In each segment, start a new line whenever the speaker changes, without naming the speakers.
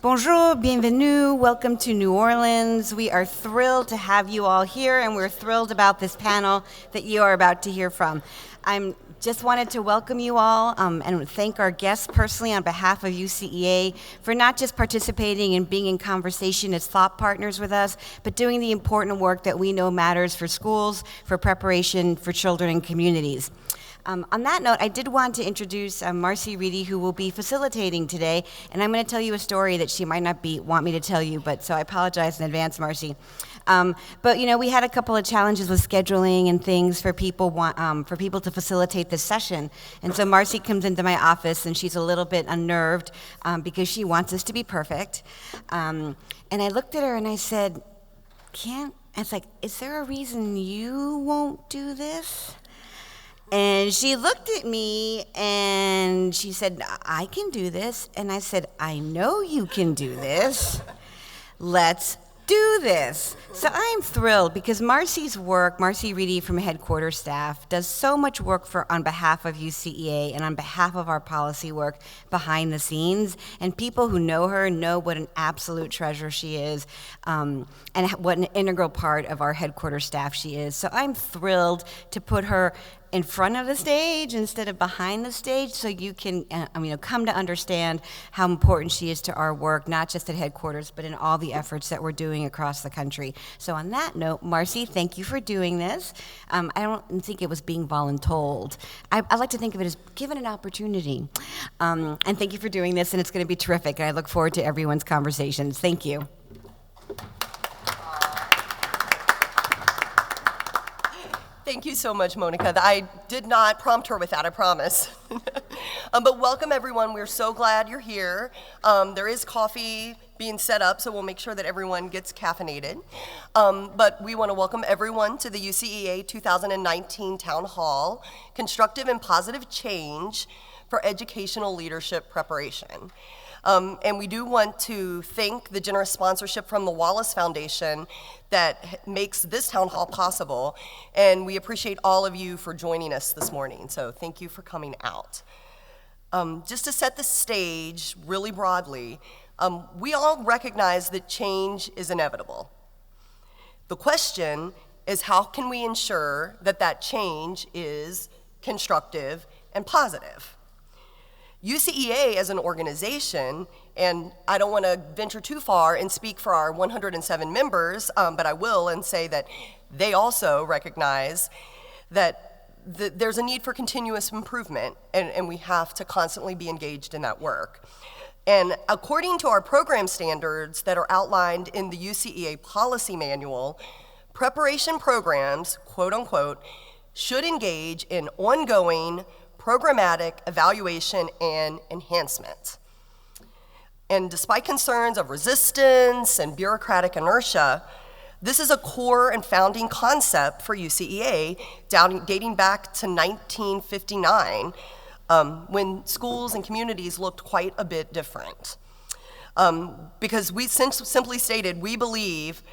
Bonjour, bienvenue, welcome to New Orleans. We are thrilled to have you all here, and we're thrilled about this panel that you are about to hear from. I just wanted to welcome you all and thank our guests personally on behalf of UCEA for not just participating and being in conversation as thought partners with us, but doing the important work that we know matters for schools, for preparation for children and communities. On that note, I did want to introduce Marcy Reedy, who will be facilitating today, and I'm going to tell you a story that she might not want me to tell you, but so I apologize in advance, Marcy. But you know, we had a couple of challenges with scheduling and things for people to facilitate this session, and so Marcy comes into my office and she's a little bit unnerved because she wants us to be perfect. And I looked at her and I said, it's like, is there a reason you won't do this? And she looked at me and she said, I can do this. And I said, I know you can do this. Let's do this. So I'm thrilled because Marcy's work, Marcy Reedy from headquarters staff, does so much work on behalf of UCEA and on behalf of our policy work behind the scenes. And people who know her know what an absolute treasure she is and what an integral part of our headquarters staff she is. So I'm thrilled to put her in front of the stage instead of behind the stage, so you can come to understand how important she is to our work, not just at headquarters, but in all the efforts that we're doing across the country. So on that note, Marcy, thank you for doing this. I don't think it was being voluntold. I like to think of it as given an opportunity. And thank you for doing this, and it's going to be terrific, and I look forward to everyone's conversations. Thank you.
Thank you so much, Monica. I did not prompt her with that, I promise. But welcome, everyone. We're so glad you're here. There is coffee being set up, so we'll make sure that everyone gets caffeinated. But we want to welcome everyone to the UCEA 2019 Town Hall, Constructive and Positive Change for Educational Leadership Preparation. And we do want to thank the generous sponsorship from the Wallace Foundation that makes this town hall possible, and we appreciate all of you for joining us this morning, so thank you for coming out. Just to set the stage really broadly, we all recognize that change is inevitable. The question is, how can we ensure that that change is constructive and positive? UCEA as an organization, and I don't want to venture too far and speak for our 107 members, but I will and say that they also recognize that there's a need for continuous improvement, and we have to constantly be engaged in that work. And according to our program standards that are outlined in the UCEA policy manual, preparation programs, quote unquote, should engage in ongoing programmatic evaluation and enhancement. And despite concerns of resistance and bureaucratic inertia, this is a core and founding concept for UCEA dating back to 1959, when schools and communities looked quite a bit different. Because we simply stated, we believe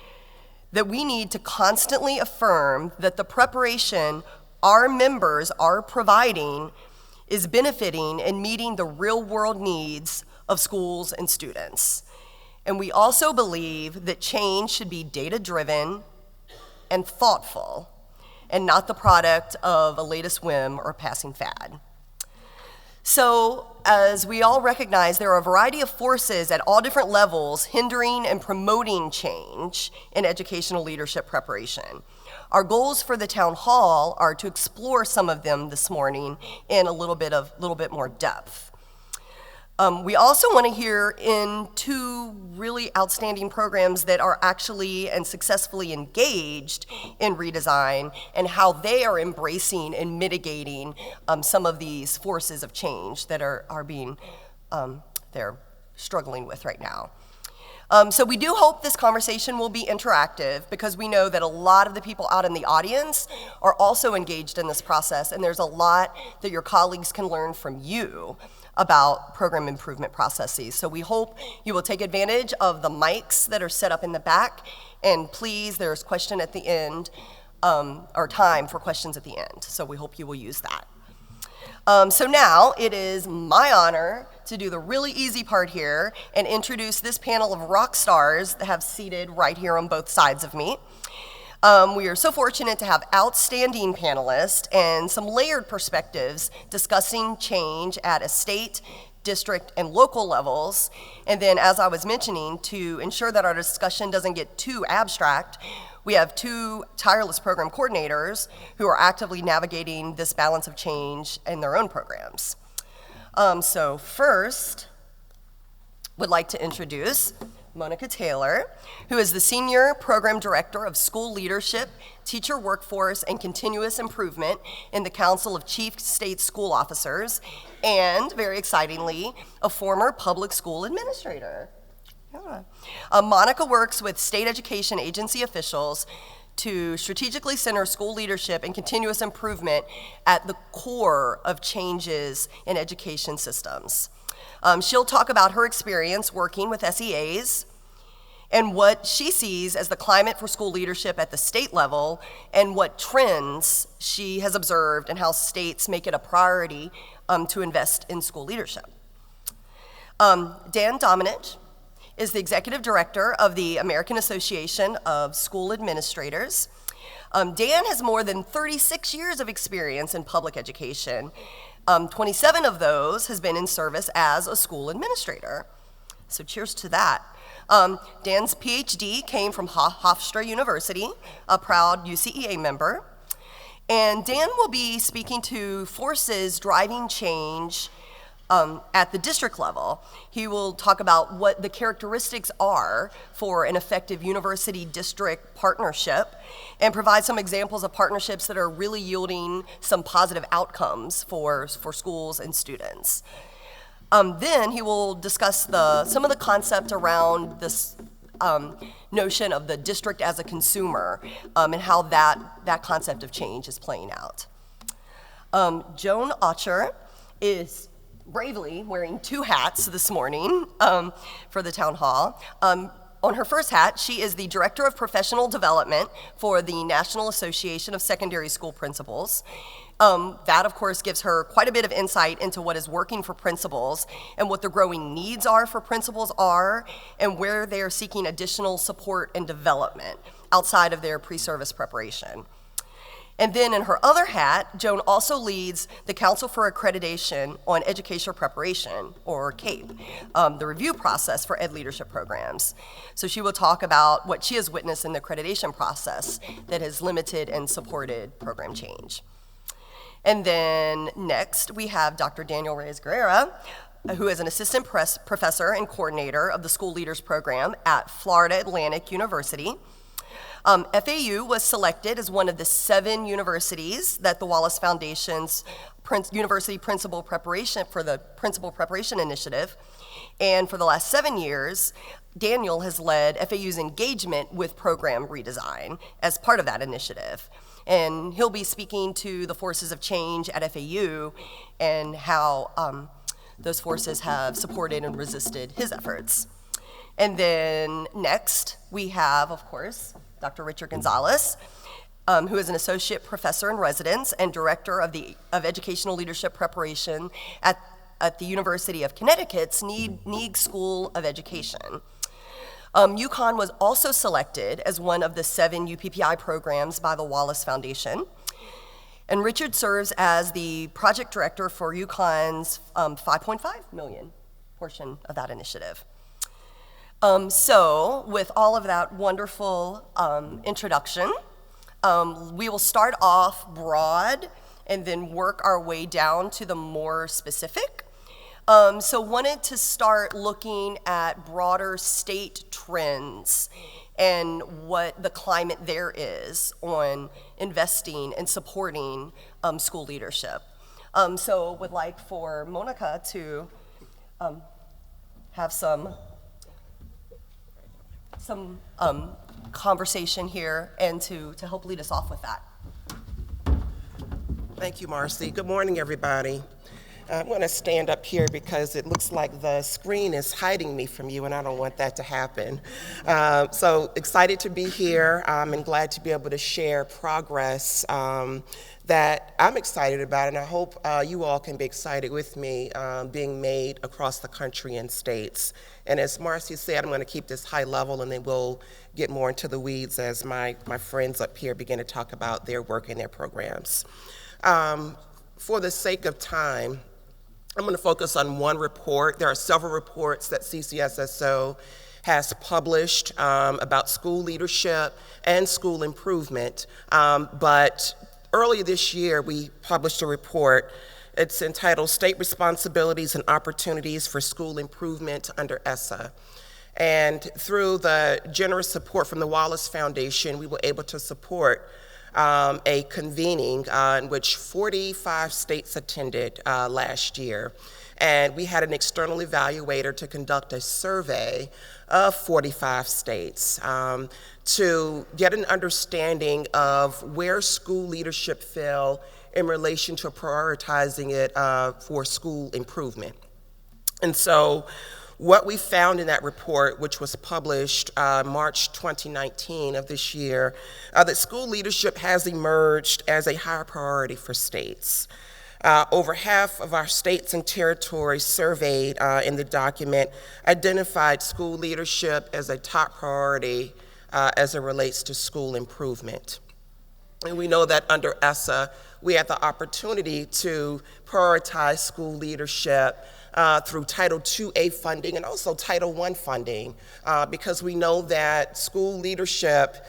that we need to constantly affirm that the preparation our members are providing is benefiting and meeting the real-world needs of schools and students. And we also believe that change should be data-driven and thoughtful, and not the product of a latest whim or a passing fad. So, as we all recognize, there are a variety of forces at all different levels hindering and promoting change in educational leadership preparation. Our goals for the town hall are to explore some of them this morning in a little bit more depth. We also want to hear in two really outstanding programs that are actually and successfully engaged in redesign and how they are embracing and mitigating some of these forces of change that are being, they're struggling with right now. So we do hope this conversation will be interactive because we know that a lot of the people out in the audience are also engaged in this process, and there's a lot that your colleagues can learn from you about program improvement processes. So we hope you will take advantage of the mics that are set up in the back, and please, there's question at the end, or time for questions at the end. So we hope you will use that. So now it is my honor to do the really easy part here and introduce this panel of rock stars that have seated right here on both sides of me. We are so fortunate to have outstanding panelists and some layered perspectives discussing change at a state, district, and local levels. And then, as I was mentioning, to ensure that our discussion doesn't get too abstract, we have two tireless program coordinators who are actively navigating this balance of change in their own programs. So first, would like to introduce Monica Taylor, who is the Senior Program Director of School Leadership, Teacher Workforce, and Continuous Improvement in the Council of Chief State School Officers, and, very excitingly, a former public school administrator. Yeah. Monica works with state education agency officials to strategically center school leadership and continuous improvement at the core of changes in education systems. She'll talk about her experience working with SEAs and what she sees as the climate for school leadership at the state level and what trends she has observed and how states make it a priority to invest in school leadership. Dan Domenech is the executive director of the American Association of School Administrators. Dan has more than 36 years of experience in public education. 27 of those has been in service as a school administrator. So cheers to that. Dan's PhD came from Hofstra University, a proud UCEA member. And Dan will be speaking to forces driving change at the district level. He will talk about what the characteristics are for an effective university-district partnership and provide some examples of partnerships that are really yielding some positive outcomes for schools and students. Then he will discuss some of the concept around this notion of the district as a consumer and how that concept of change is playing out. Joan Archer is bravely wearing two hats this morning for the town hall. On her first hat, she is the Director of Professional Development for the National Association of Secondary School Principals. That, of course, gives her quite a bit of insight into what is working for principals and what the growing needs are for principals are and where they are seeking additional support and development outside of their pre-service preparation. And then in her other hat, Joan also leads the Council for Accreditation on Educational Preparation, or CAPE, the review process for ed leadership programs. So she will talk about what she has witnessed in the accreditation process that has limited and supported program change. And then next, we have Dr. Daniel Reyes-Guerra, who is an assistant professor and coordinator of the School Leaders Program at Florida Atlantic University. FAU was selected as one of the 7 universities that the Wallace Foundation's University Principal Preparation for the Principal Preparation Initiative. And for the last 7 years, Daniel has led FAU's engagement with program redesign as part of that initiative. And he'll be speaking to the forces of change at FAU and how those forces have supported and resisted his efforts. And then next, we have, of course, Dr. Richard Gonzalez, who is an associate professor in residence and director of educational leadership preparation at the University of Connecticut's Neig School of Education. UConn was also selected as one of the 7 UPPI programs by the Wallace Foundation. And Richard serves as the project director for UConn's $5.5 million portion of that initiative. So with all of that wonderful introduction, we will start off broad and then work our way down to the more specific. So wanted to start looking at broader state trends and what the climate there is on investing and supporting school leadership. So would like for Monica to have some conversation here and to help lead us off with that.
Thank you, Marcy. Good morning, everybody. I'm going to stand up here because it looks like the screen is hiding me from you, and I don't want that to happen. So excited to be here and glad to be able to share progress that I'm excited about, and I hope you all can be excited with me, being made across the country and states. And as Marcy said, I'm going to keep this high level, and then we'll get more into the weeds as my friends up here begin to talk about their work and their programs. For the sake of time, I'm going to focus on one report. There are several reports that CCSSO has published about school leadership and school improvement, but earlier this year, we published a report. It's entitled State Responsibilities and Opportunities for School Improvement under ESSA. And through the generous support from the Wallace Foundation, we were able to support a convening in which 45 states attended last year. And we had an external evaluator to conduct a survey of 45 states to get an understanding of where school leadership fell in relation to prioritizing it for school improvement. And so what we found in that report, which was published March 2019 of this year, that school leadership has emerged as a higher priority for states. Over half of our states and territories surveyed in the document identified school leadership as a top priority as it relates to school improvement. And we know that under ESSA, we had the opportunity to prioritize school leadership through Title IIA funding and also Title I funding, because we know that school leadership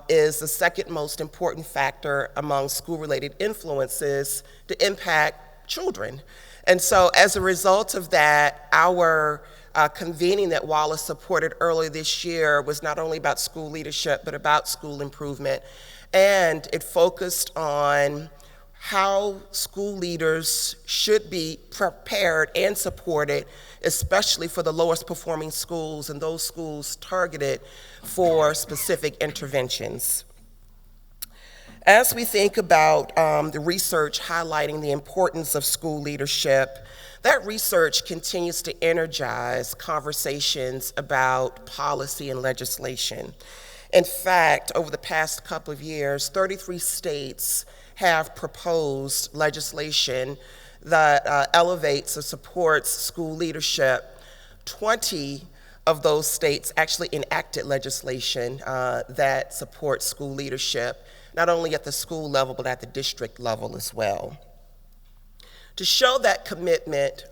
is the second most important factor among school-related influences to impact children. And so as a result of that, our convening that Wallace supported earlier this year was not only about school leadership, but about school improvement. And it focused on how school leaders should be prepared and supported, especially for the lowest performing schools and those schools targeted for specific interventions. As we think about the research highlighting the importance of school leadership, that research continues to energize conversations about policy and legislation. In fact, over the past couple of years, 33 states have proposed legislation that elevates or supports school leadership. 20 of those states actually enacted legislation that supports school leadership, not only at the school level, but at the district level as well. To show that commitment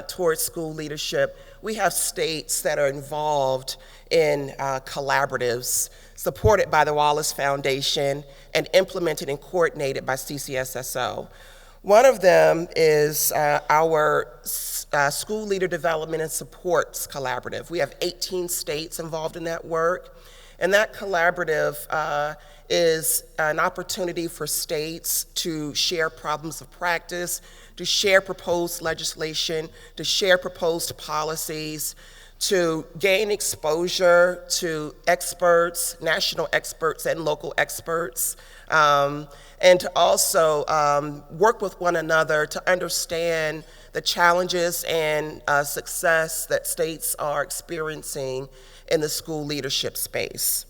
towards school leadership, we have states that are involved in collaboratives supported by the Wallace Foundation and implemented and coordinated by CCSSO. One of them is our School Leader Development and Supports Collaborative. We have 18 states involved in that work, and that collaborative is an opportunity for states to share problems of practice, to share proposed legislation, to share proposed policies, to gain exposure to experts, national experts and local experts, and to also work with one another to understand the challenges and success that states are experiencing in the school leadership space.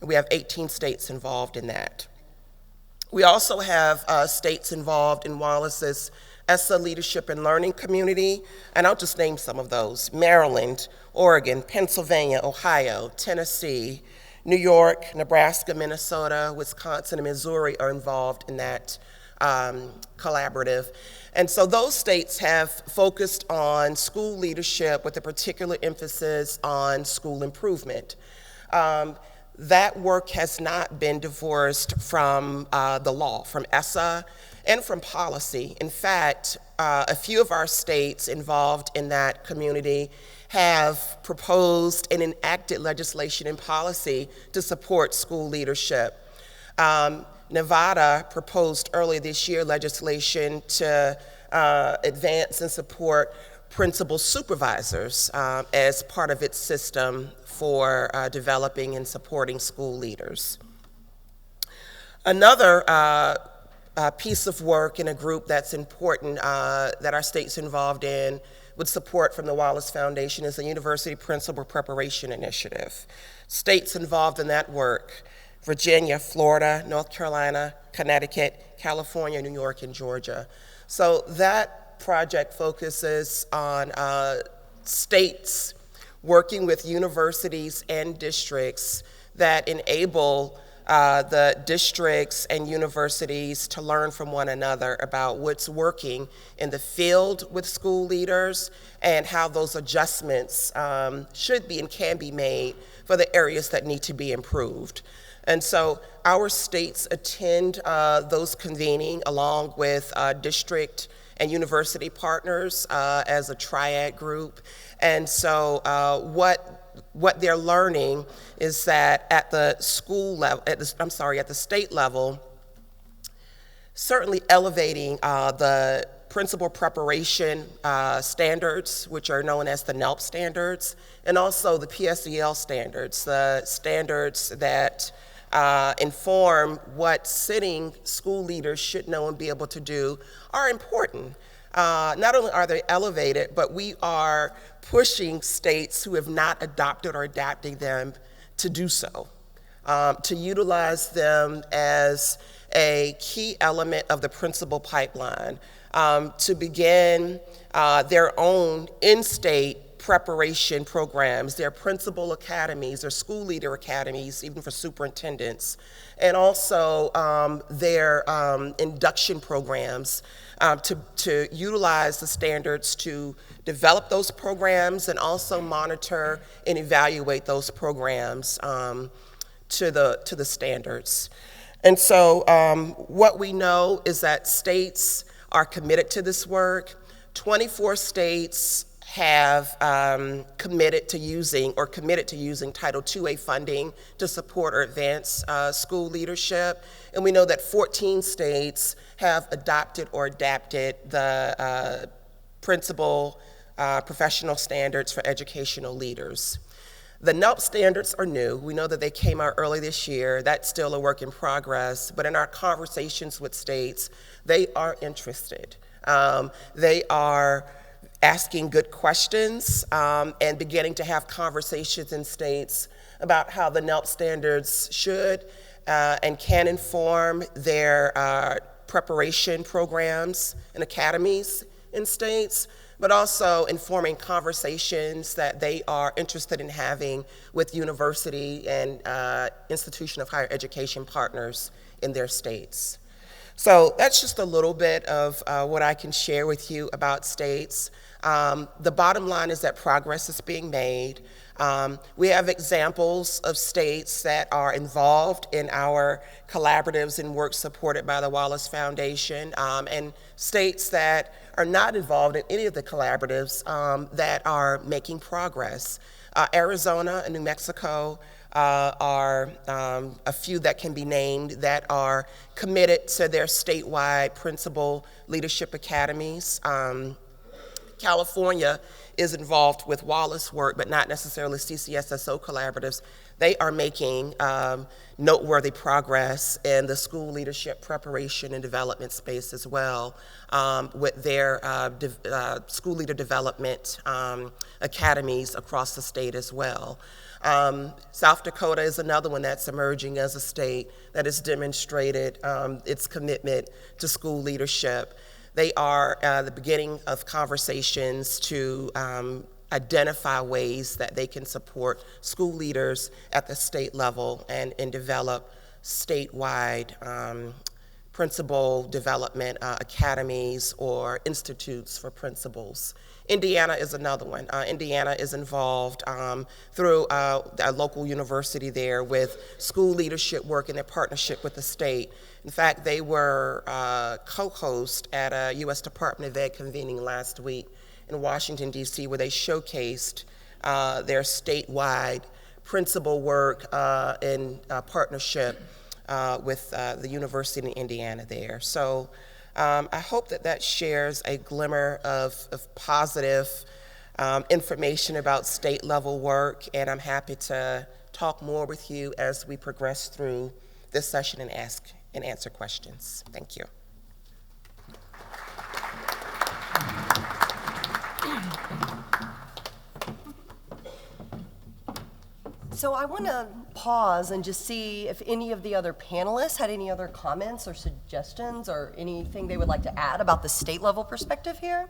And we have 18 states involved in that. We also have states involved in Wallace's ESSA Leadership and Learning Community, and I'll just name some of those: Maryland, Oregon, Pennsylvania, Ohio, Tennessee, New York, Nebraska, Minnesota, Wisconsin, and Missouri are involved in that collaborative. And so those states have focused on school leadership with a particular emphasis on school improvement. That work has not been divorced from the law, from ESSA, and from policy. In fact, a few of our states involved in that community have proposed and enacted legislation and policy to support school leadership. Nevada proposed earlier this year legislation to advance and support principal supervisors as part of its system for developing and supporting school leaders. Another piece of work in a group that's important that our state's involved in with support from the Wallace Foundation is the University Principal Preparation Initiative. States involved in that work: Virginia, Florida, North Carolina, Connecticut, California, New York, and Georgia. So that project focuses on states working with universities and districts that enable the districts and universities to learn from one another about what's working in the field with school leaders and how those adjustments should be and can be made for the areas that need to be improved. And so our states attend those convening along with district and university partners as a triad group. And so what they're learning is that at the school level, at the state level, certainly elevating the principal preparation standards, which are known as the NELP standards, and also the PSEL standards, the standards that inform what sitting school leaders should know and be able to do, are important. Not only are they elevated, but we are pushing states who have not adopted or adapting them to do so, to utilize them as a key element of the principal pipeline, to begin their own in-state preparation programs, their principal academies, their school leader academies, even for superintendents, and also their induction programs to utilize the standards to develop those programs and also monitor and evaluate those programs to the standards. And so what we know is that states are committed to this work. 24 states have committed to using Title IIA funding to support or advance school leadership. And we know that 14 states have adopted or adapted the principal professional standards for educational leaders. The NELP standards are new. We know that they came out early this year. That's still a work in progress. But in our conversations with states, they are interested. They are asking good questions and beginning to have conversations in states about how the NELP standards should and can inform their preparation programs and academies in states, but also informing conversations that they are interested in having with university and institution of higher education partners in their states. So that's just a little bit of what I can share with you about states. The bottom line is that progress is being made. We have examples of states that are involved in our collaboratives and work supported by the Wallace Foundation, and states that are not involved in any of the collaboratives that are making progress. Arizona and New Mexico are a few that can be named that are committed to their statewide principal leadership academies. California is involved with Wallace work, but not necessarily CCSSO collaboratives. They are making noteworthy progress in the school leadership preparation and development space as well, with their school leader development academies across the state as well. South Dakota is another one that's emerging as a state that has demonstrated its commitment to school leadership. They are the beginning of conversations to identify ways that they can support school leaders at the state level and develop statewide principal development academies or institutes for principals. Indiana is another one. Indiana is involved through a local university there with school leadership work in their partnership with the state. In fact, they were co-host at a U.S. Department of Ed convening last week in Washington, D.C., where they showcased their statewide principal work in partnership with the University in Indiana there. So I hope that that shares a glimmer of positive information about state level work, and I'm happy to talk more with you as we progress through this session and ask and answer questions. Thank you.
So I want to pause and just see if any of the other panelists had any other comments or suggestions or anything they would like to add about the state level perspective here.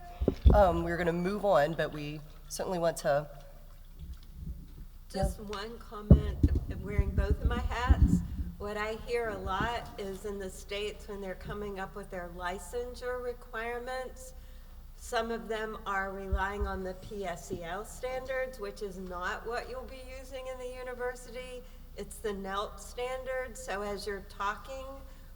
We're going to move on, but we certainly want to.
Just one comment, wearing both of my hats. What I hear a lot is in the states when they're coming up with their licensure requirements, some of them are relying on the PSEL standards, which is not what you'll be using in the university. It's the NELP standards. So as you're talking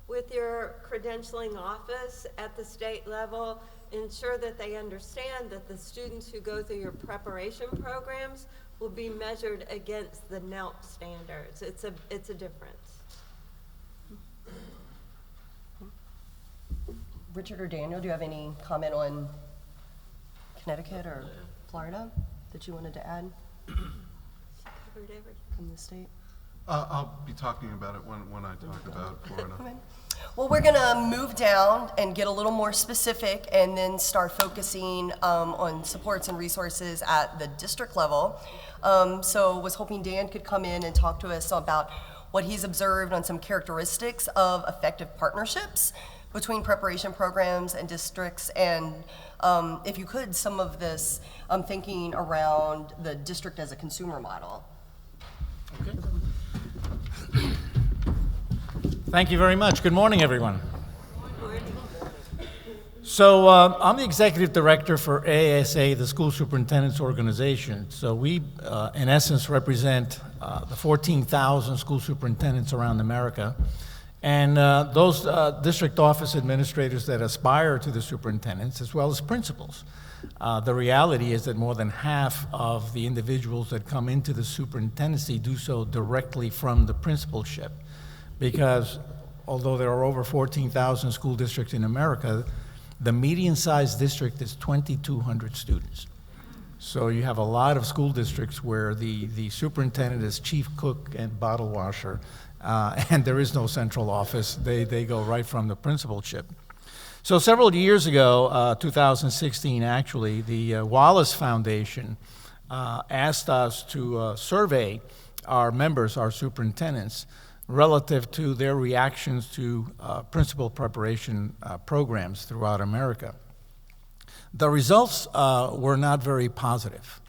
with your credentialing office at the state level, ensure that they understand that the students who go through your preparation programs will be measured against the NELP standards. It's a difference.
Richard or Daniel, do you have any comment on Connecticut or Florida that you wanted to add
She covered everything.
from the state?
I'll be talking about it when I talk about Florida.
Okay. Well, we're gonna move down and get a little more specific and then start focusing on supports and resources at the district level. So was hoping Dan could come in and talk to us about what he's observed on some characteristics of effective partnerships between preparation programs and districts, and if you could, some of this thinking around the district as a consumer model.
Okay. Thank you very much. Good morning, everyone. So I'm the executive director for ASA, the School Superintendent's Organization. So we, in essence, represent the 14,000 school superintendents around America. And those district office administrators that aspire to the superintendents, as well as principals. The reality is that more than half of the individuals that come into the superintendency do so directly from the principalship, because although there are over 14,000 school districts in America, the median-sized district is 2,200 students. So you have a lot of school districts where the superintendent is chief cook and bottle washer, and there is no central office. They go right from the principalship. So several years ago, 2016 actually, the Wallace Foundation asked us to survey our members, our superintendents, relative to their reactions to principal preparation programs throughout America. The results were not very positive.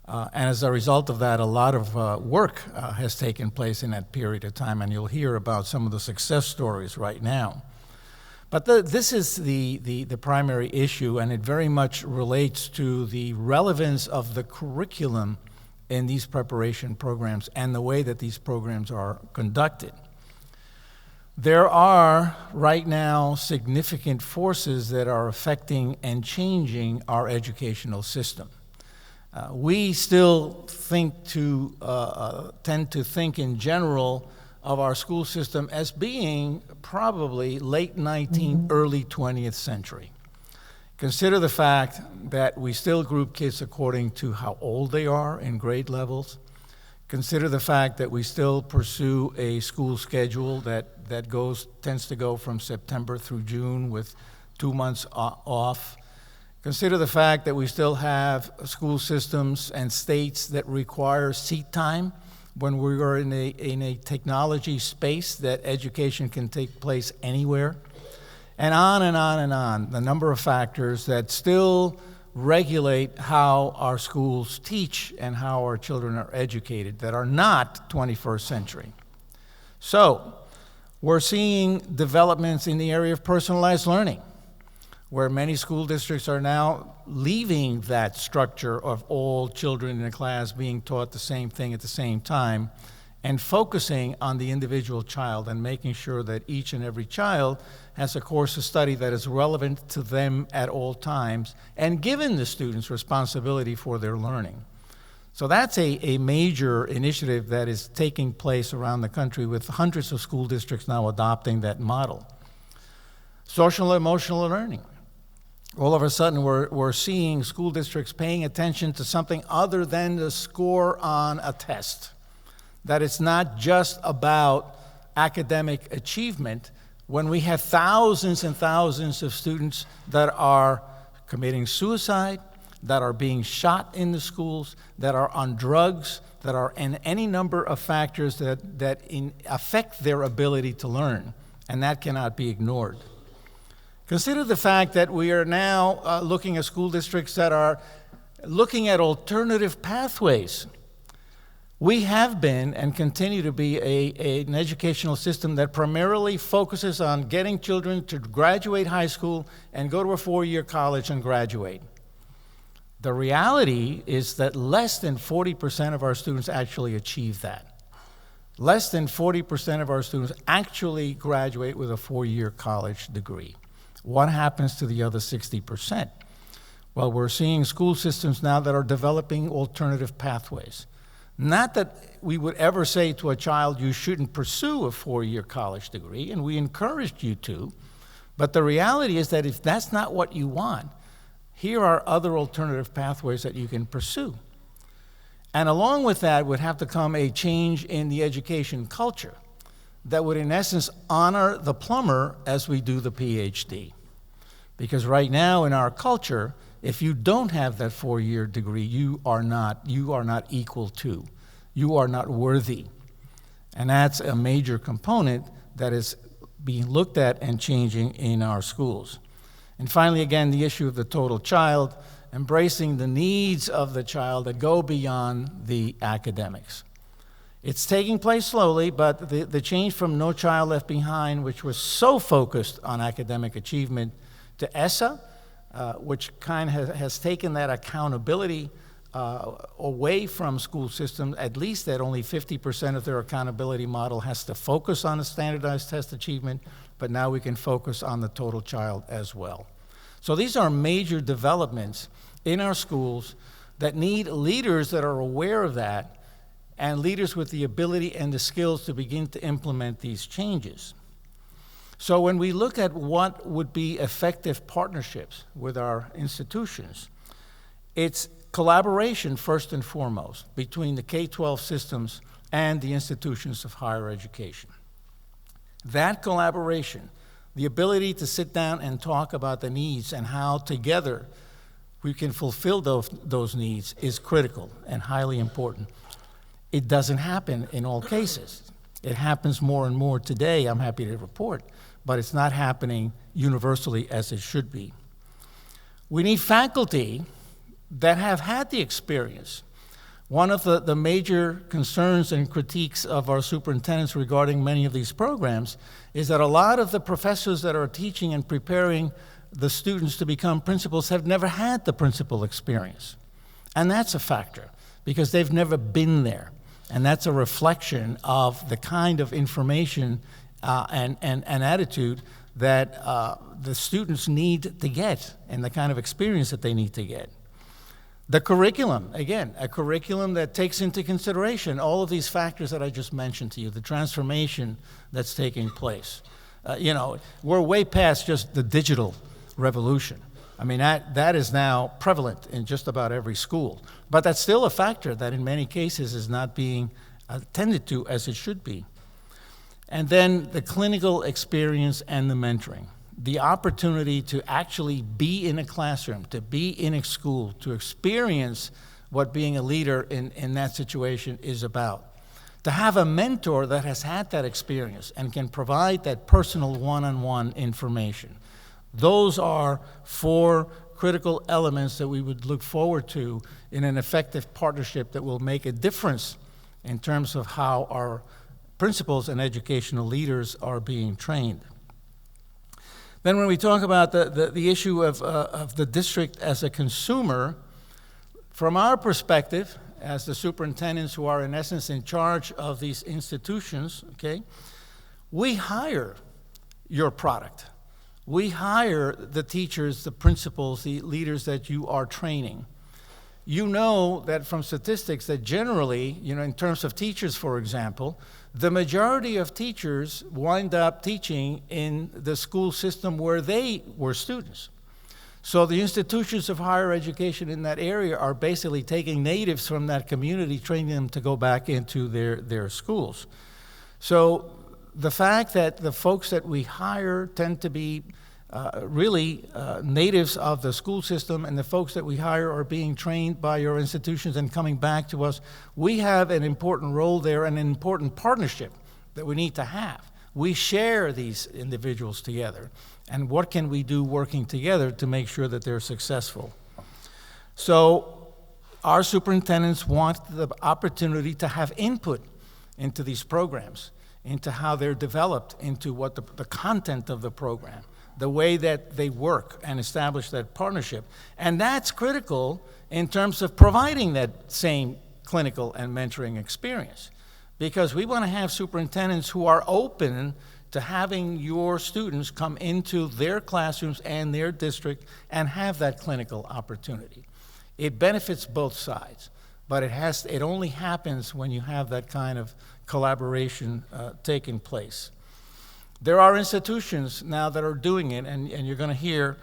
And as a result of that, a lot of work has taken place in that period of time, and you'll hear about some of the success stories right now. But this is the primary issue, and it very much relates to the relevance of the curriculum in these preparation programs and the way that these programs are conducted. There are right now significant forces that are affecting and changing our educational system. We still tend to think in general of our school system as being probably late 19th, early 20th century. Consider the fact that we still group kids according to how old they are in grade levels. Consider the fact that we still pursue a school schedule that tends to go from September through June with 2 months off. Consider the fact that we still have school systems and states that require seat time when we are in a technology space that education can take place anywhere. And on and on and on, the number of factors that still regulate how our schools teach and how our children are educated that are not 21st century. So, we're seeing developments in the area of personalized learning, where many school districts are now leaving that structure of all children in a class being taught the same thing at the same time, and focusing on the individual child and making sure that each and every child has a course of study that is relevant to them at all times, and giving the students responsibility for their learning. So that's a major initiative that is taking place around the country, with hundreds of school districts now adopting that model. Social and emotional learning. All of a sudden, we're seeing school districts paying attention to something other than the score on a test. That it's not just about academic achievement, when we have thousands and thousands of students that are committing suicide, that are being shot in the schools, that are on drugs, that are in any number of factors that affect their ability to learn, and that cannot be ignored. Consider the fact that we are now looking at school districts that are looking at alternative pathways. We have been and continue to be an educational system that primarily focuses on getting children to graduate high school and go to a 4-year college and graduate. The reality is that less than 40% of our students actually achieve that. Less than 40% of our students actually graduate with a 4-year college degree. What happens to the other 60%? Well, we're seeing school systems now that are developing alternative pathways. Not that we would ever say to a child, you shouldn't pursue a 4-year college degree, and we encouraged you to, but the reality is that if that's not what you want, here are other alternative pathways that you can pursue. And along with that would have to come a change in the education culture that would, in essence, honor the plumber as we do the PhD. Because right now in our culture, if you don't have that 4-year degree, you are not equal to, you are not worthy. And that's a major component that is being looked at and changing in our schools. And finally, again, the issue of the total child, embracing the needs of the child that go beyond the academics. It's taking place slowly, but the change from No Child Left Behind, which was so focused on academic achievement, to ESSA, which kind of has taken that accountability away from school systems, at least that only 50% of their accountability model has to focus on a standardized test achievement, but now we can focus on the total child as well. So these are major developments in our schools that need leaders that are aware of that and leaders with the ability and the skills to begin to implement these changes. So when we look at what would be effective partnerships with our institutions, it's collaboration first and foremost between the K-12 systems and the institutions of higher education. That collaboration, the ability to sit down and talk about the needs and how together we can fulfill those needs is critical and highly important. It doesn't happen in all cases. It happens more and more today, I'm happy to report, but it's not happening universally as it should be. We need faculty that have had the experience. One of the major concerns and critiques of our superintendents regarding many of these programs is that a lot of the professors that are teaching and preparing the students to become principals have never had the principal experience. And that's a factor, because they've never been there. And that's a reflection of the kind of information and attitude that the students need to get and the kind of experience that they need to get. The curriculum, again, a curriculum that takes into consideration all of these factors that I just mentioned to you, the transformation that's taking place. We're way past just the digital revolution. I mean, that is now prevalent in just about every school. But that's still a factor that in many cases is not being attended to as it should be. And then the clinical experience and the mentoring. The opportunity to actually be in a classroom, to be in a school, to experience what being a leader in that situation is about. To have a mentor that has had that experience and can provide that personal one-on-one information. Those are 4 critical elements that we would look forward to in an effective partnership that will make a difference in terms of how our principals and educational leaders are being trained. Then when we talk about the issue of the district as a consumer, from our perspective, as the superintendents who are in essence in charge of these institutions, okay, we hire your product. We hire the teachers, the principals, the leaders that you are training. You know that from statistics that generally, in terms of teachers, for example, the majority of teachers wind up teaching in the school system where they were students. So the institutions of higher education in that area are basically taking natives from that community, training them to go back into their schools. So the fact that the folks that we hire tend to be really natives of the school system, and the folks that we hire are being trained by your institutions and coming back to us. We have an important role there and an important partnership that we need to have. We share these individuals together, and what can we do working together to make sure that they're successful? So our superintendents want the opportunity to have input into these programs, into how they're developed, into what the content of the program, the way that they work and establish that partnership. And that's critical in terms of providing that same clinical and mentoring experience, because we want to have superintendents who are open to having your students come into their classrooms and their district and have that clinical opportunity. It benefits both sides, but it only happens when you have that kind of collaboration taking place. There are institutions now that are doing it, and you're going to hear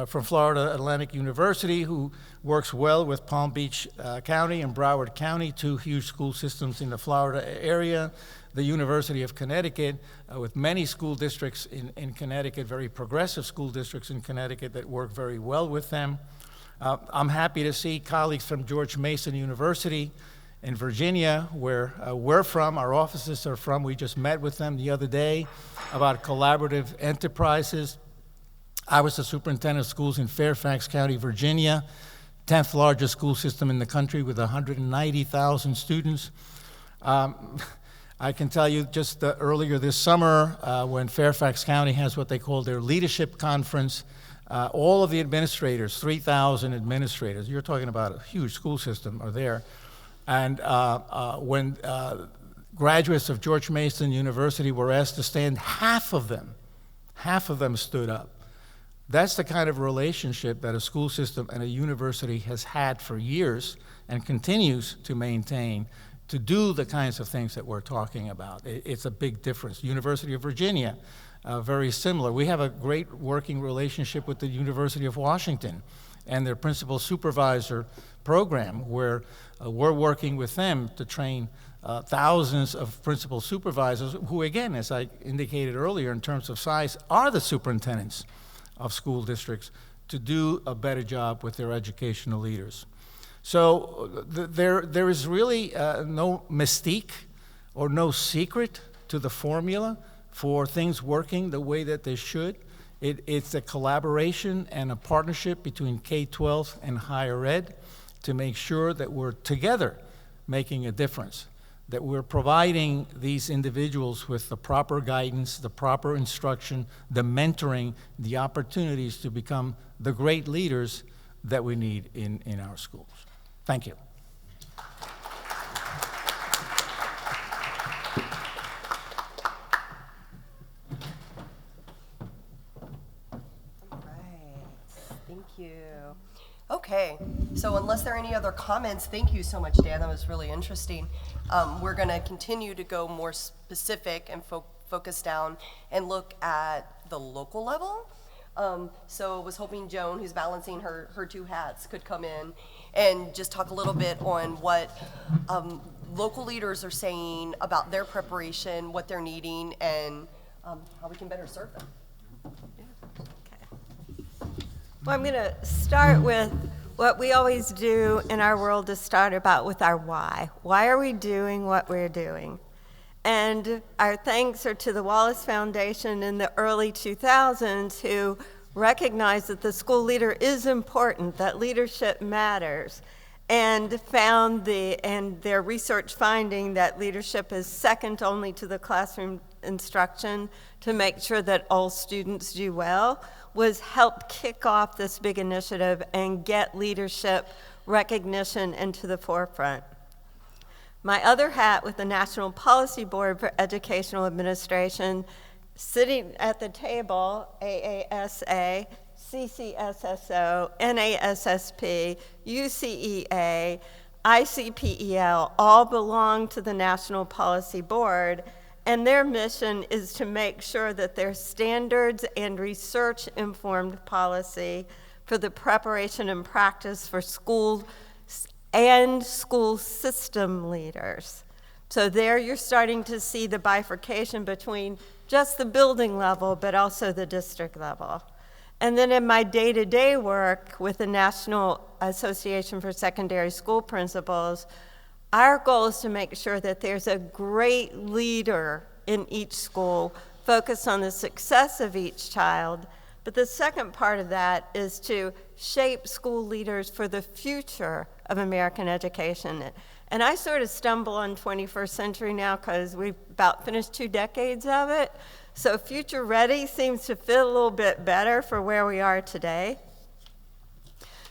from Florida Atlantic University, who works well with Palm Beach County and Broward County, two huge school systems in the Florida area. The University of Connecticut, with many school districts in Connecticut, very progressive school districts in Connecticut that work very well with them. I'm happy to see colleagues from George Mason University in Virginia, where we're from, our offices are from. We just met with them the other day about collaborative enterprises. I was the superintendent of schools in Fairfax County, Virginia, 10th largest school system in the country with 190,000 students. I can tell you just earlier this summer, when Fairfax County has what they call their leadership conference, all of the administrators, 3,000 administrators, you're talking about a huge school system, are there. And when graduates of George Mason University were asked to stand, half of them stood up. That's the kind of relationship that a school system and a university has had for years and continues to maintain to do the kinds of things that we're talking about. It's a big difference. University of Virginia, very similar. We have a great working relationship with the University of Washington and their principal supervisor program, where we're working with them to train thousands of principal supervisors who, again, as I indicated earlier, in terms of size, are the superintendents of school districts to do a better job with their educational leaders. So there is really no mystique or no secret to the formula for things working the way that they should. It's a collaboration and a partnership between K-12 and higher ed to make sure that we're together making a difference, that we're providing these individuals with the proper guidance, the proper instruction, the mentoring, the opportunities to become the great leaders that we need in our schools. Thank you.
Thank you. Okay, so unless there are any other comments, thank you so much, Dan. That was really interesting. We're going to continue to go more specific and focus down and look at the local level. So I was hoping Joan, who's balancing her two hats, could come in and just talk a little bit on what local leaders are saying about their preparation, what they're needing, and how we can better serve them.
Well, I'm going to start with what we always do in our world to start about with our why. Why are we doing what we're doing? And our thanks are to the Wallace Foundation in the early 2000s, who recognized that the school leader is important, that leadership matters, and found their research finding that leadership is second only to the classroom instruction to make sure that all students do well, was help kick off this big initiative and get leadership recognition into the forefront. My other hat with the National Policy Board for Educational Administration, sitting at the table, AASA, CCSSO, NASSP, UCEA, ICPEL, all belong to the National Policy Board, and their mission is to make sure that their standards and research-informed policy for the preparation and practice for school and school system leaders. So there you're starting to see the bifurcation between just the building level, but also the district level. And then in my day-to-day work with the National Association for Secondary School Principals, our goal is to make sure that there's a great leader in each school focused on the success of each child. But the second part of that is to shape school leaders for the future of American education. And I sort of stumble on 21st century now because we've about finished 2 decades of it. So future ready seems to fit a little bit better for where we are today.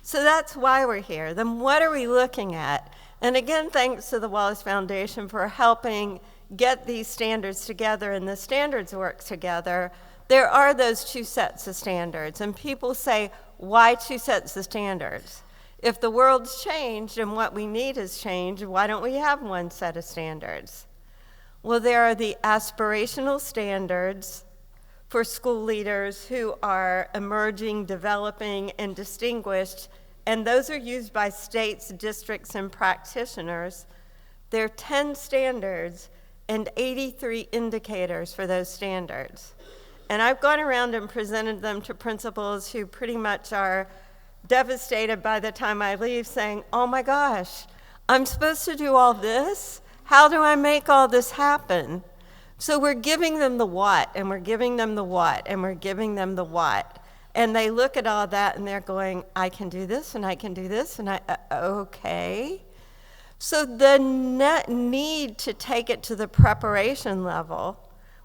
So that's why we're here. Then what are we looking at? And again, thanks to the Wallace Foundation for helping get these standards together and the standards work together. There are those 2 sets of standards, and people say, why 2 sets of standards? If the world's changed and what we need has changed, why don't we have 1 set of standards? Well, there are the aspirational standards for school leaders who are emerging, developing, and distinguished, and those are used by states, districts, and practitioners. There are 10 standards and 83 indicators for those standards. And I've gone around and presented them to principals who pretty much are devastated by the time I leave, saying, oh my gosh, I'm supposed to do all this? How do I make all this happen? So we're giving them the what, and we're giving them the what, and we're giving them the what. And they look at all that and they're going, I can do this, and I can do this, and okay. So the need to take it to the preparation level,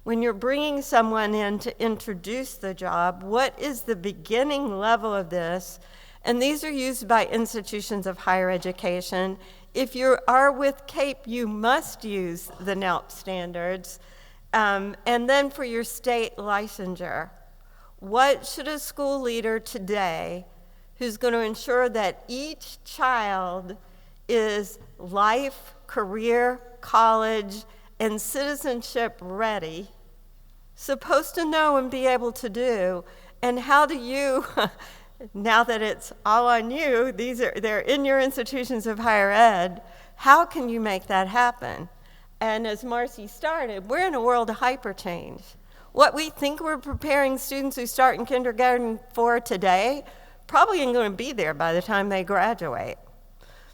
when you're bringing someone in to introduce the job, what is the beginning level of this? And these are used by institutions of higher education. If you are with CAPE, you must use the NELP standards. And then for your state licensure, what should a school leader today, who's going to ensure that each child is life, career, college, and citizenship ready, supposed to know and be able to do? And how do you, now that it's all on you, they're in your institutions of higher ed, how can you make that happen? And as Marcy started, we're in a world of hyperchange. What we think we're preparing students who start in kindergarten for today probably ain't going to be there by the time they graduate.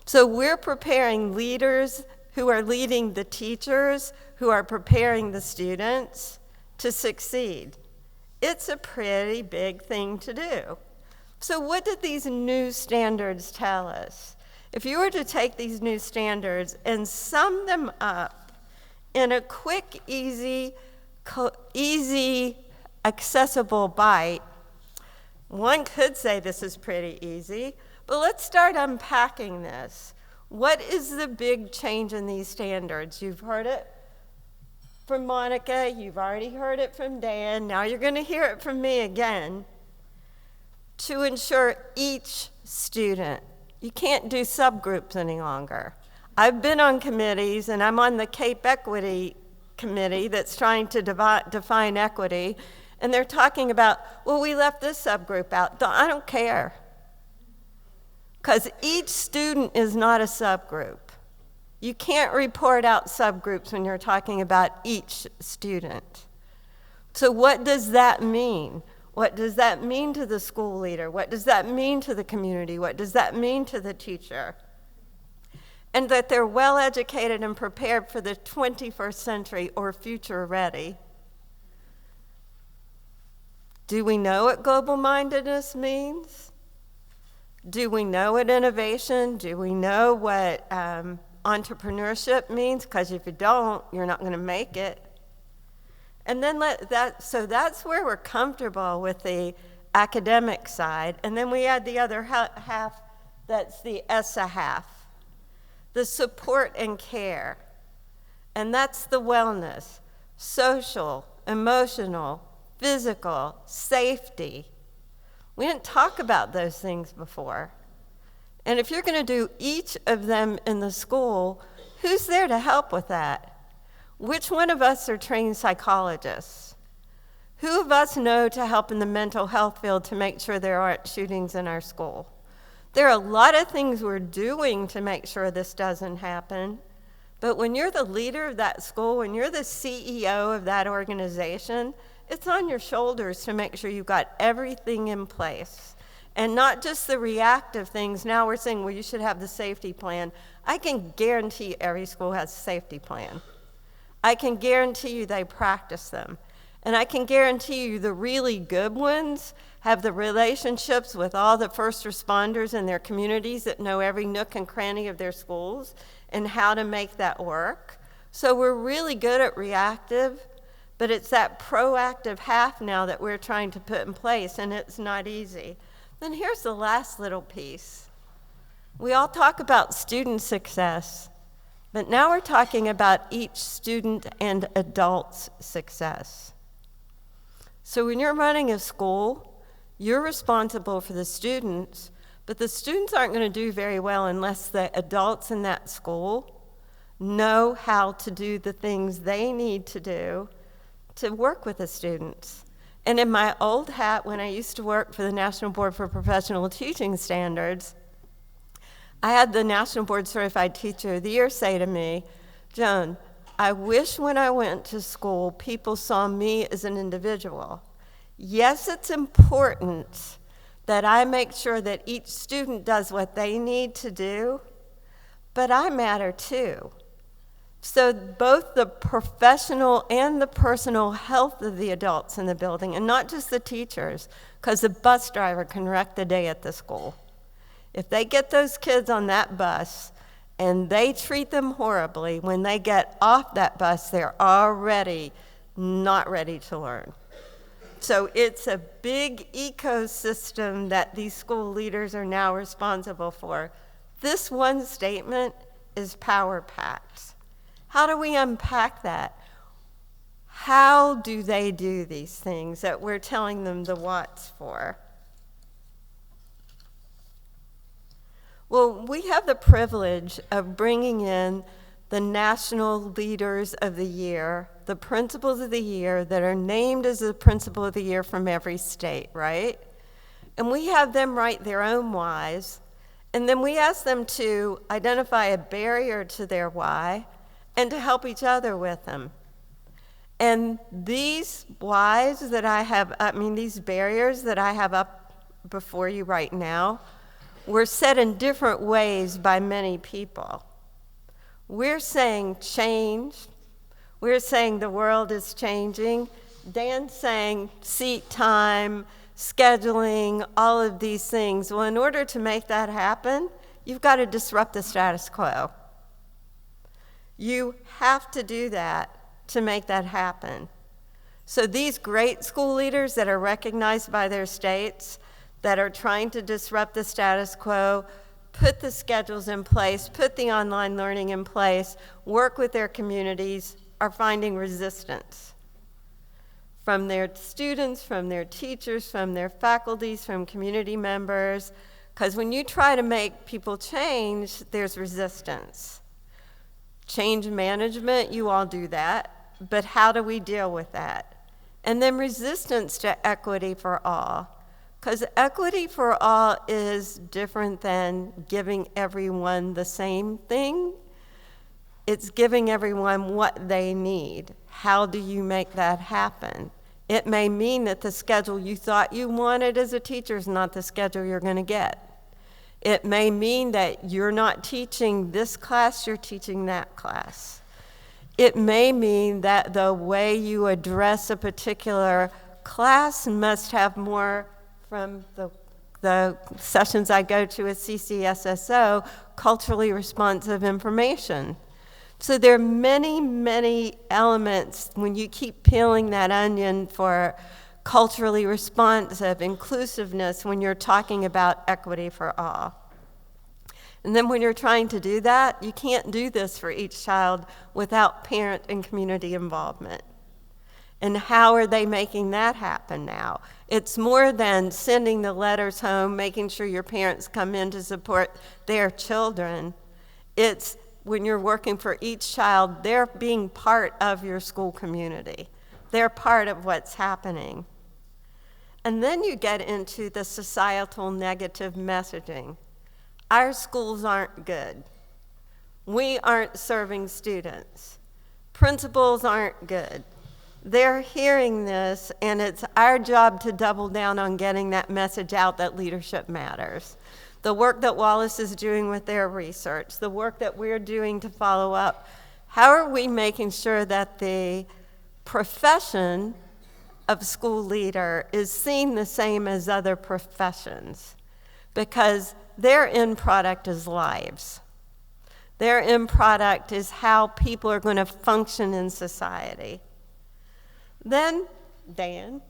So we're preparing leaders who are leading the teachers, who are preparing the students to succeed. It's a pretty big thing to do. So what did these new standards tell us? If you were to take these new standards and sum them up in a quick, easy, accessible bite, one could say this is pretty easy, but let's start unpacking this. What is the big change in these standards? You've heard it from Monica, you've already heard it from Dan, now you're going to hear it from me again. To ensure each student, you can't do subgroups any longer. I've been on committees, and I'm on the CAPE Equity Committee that's trying to define equity, and they're talking about, well, we left this subgroup out. I don't care, because each student is not a subgroup. You can't report out subgroups when you're talking about each student. So what does that mean? What does that mean to the school leader? What does that mean to the community? What does that mean to the teacher? And that they're well educated and prepared for the 21st century or future ready. Do we know what global mindedness means? Do we know what innovation? Do we know what entrepreneurship means? Because if you don't, you're not going to make it. And then so that's where we're comfortable with the academic side. And then we add the other half, that's the ESSA half, the support and care. And that's the wellness, social, emotional, physical, safety. We didn't talk about those things before. And if you're going to do each of them in the school, who's there to help with that? Which one of us are trained psychologists? Who of us know to help in the mental health field to make sure there aren't shootings in our school? There are a lot of things we're doing to make sure this doesn't happen, but when you're the leader of that school, when you're the CEO of that organization, it's on your shoulders to make sure you've got everything in place. And not just the reactive things. Now we're saying, well, you should have the safety plan. I can guarantee every school has a safety plan. I can guarantee you they practice them. And I can guarantee you the really good ones have the relationships with all the first responders in their communities that know every nook and cranny of their schools and how to make that work. So we're really good at reactive, but it's that proactive half now that we're trying to put in place, and it's not easy. Then here's the last little piece. We all talk about student success, but now we're talking about each student and adult's success. So when you're running a school, you're responsible for the students, but the students aren't going to do very well unless the adults in that school know how to do the things they need to do to work with the students. And in my old hat, when I used to work for the National Board for Professional Teaching Standards, I had the National Board Certified Teacher of the Year say to me, Joan, I wish when I went to school, people saw me as an individual. Yes, it's important that I make sure that each student does what they need to do, but I matter too. So both the professional and the personal health of the adults in the building, and not just the teachers, because the bus driver can wreck the day at the school. If they get those kids on that bus and they treat them horribly, when they get off that bus, they're already not ready to learn. So it's a big ecosystem that these school leaders are now responsible for. This one statement is power-packed. How do we unpack that? How do they do these things that we're telling them the what's for? Well, we have the privilege of bringing in the national leaders of the year, the principals of the year that are named as the principal of the year from every state, right? And we have them write their own whys, and then we ask them to identify a barrier to their why and to help each other with them. And these whys that these barriers that I have up before you right now were set in different ways by many people. We're saying change. We're saying the world is changing. Dan's saying seat time, scheduling, all of these things. Well, in order to make that happen, you've got to disrupt the status quo. You have to do that to make that happen. So these great school leaders that are recognized by their states, that are trying to disrupt the status quo, put the schedules in place, put the online learning in place, work with their communities, are finding resistance from their students, from their teachers, from their faculties, from community members. Because when you try to make people change, there's resistance. Change management, you all do that, but how do we deal with that? And then resistance to equity for all. Because equity for all is different than giving everyone the same thing. It's giving everyone what they need. How do you make that happen? It may mean that the schedule you thought you wanted as a teacher is not the schedule you're going to get. It may mean that you're not teaching this class, you're teaching that class. It may mean that the way you address a particular class must have more from the sessions I go to at CCSSO, culturally responsive information. So there are many, many elements when you keep peeling that onion for culturally responsive, inclusiveness, when you're talking about equity for all. And then when you're trying to do that, you can't do this for each child without parent and community involvement. And how are they making that happen now? It's more than sending the letters home, making sure your parents come in to support their children. It's when you're working for each child, they're being part of your school community. They're part of what's happening. And then you get into the societal negative messaging. Our schools aren't good. We aren't serving students. Principals aren't good. they're hearing this, and it's our job to double down on getting that message out that leadership matters. The work that Wallace is doing with their research, the work that we're doing to follow up, how are we making sure that the profession of school leader is seen the same as other professions? Because their end product is lives. Their end product is how people are going to function in society. Then, Dan,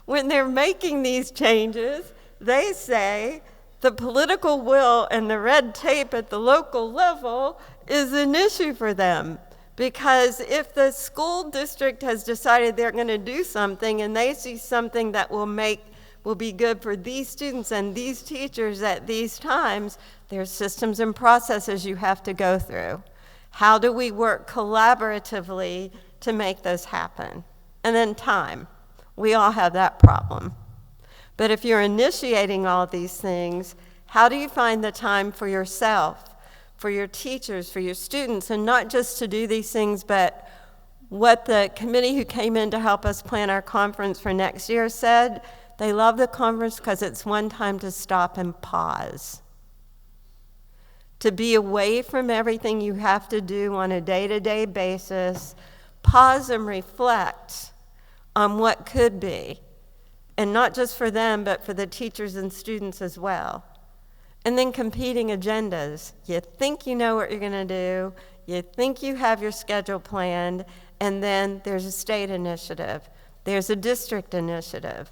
when they're making these changes, they say the political will and the red tape at the local level is an issue for them. Because if the school district has decided they're going to do something and they see something that will be good for these students and these teachers at these times, there's systems and processes you have to go through. How do we work collaboratively to make those happen? And then time. We all have that problem. But if you're initiating all these things, how do you find the time for yourself, for your teachers, for your students, and not just to do these things, but what the committee who came in to help us plan our conference for next year said, they love the conference because it's one time to stop and pause. To be away from everything you have to do on a day-to-day basis, pause and reflect on what could be. And not just for them, but for the teachers and students as well. And then competing agendas. You think you know what you're going to do, you think you have your schedule planned, and then there's a state initiative, there's a district initiative.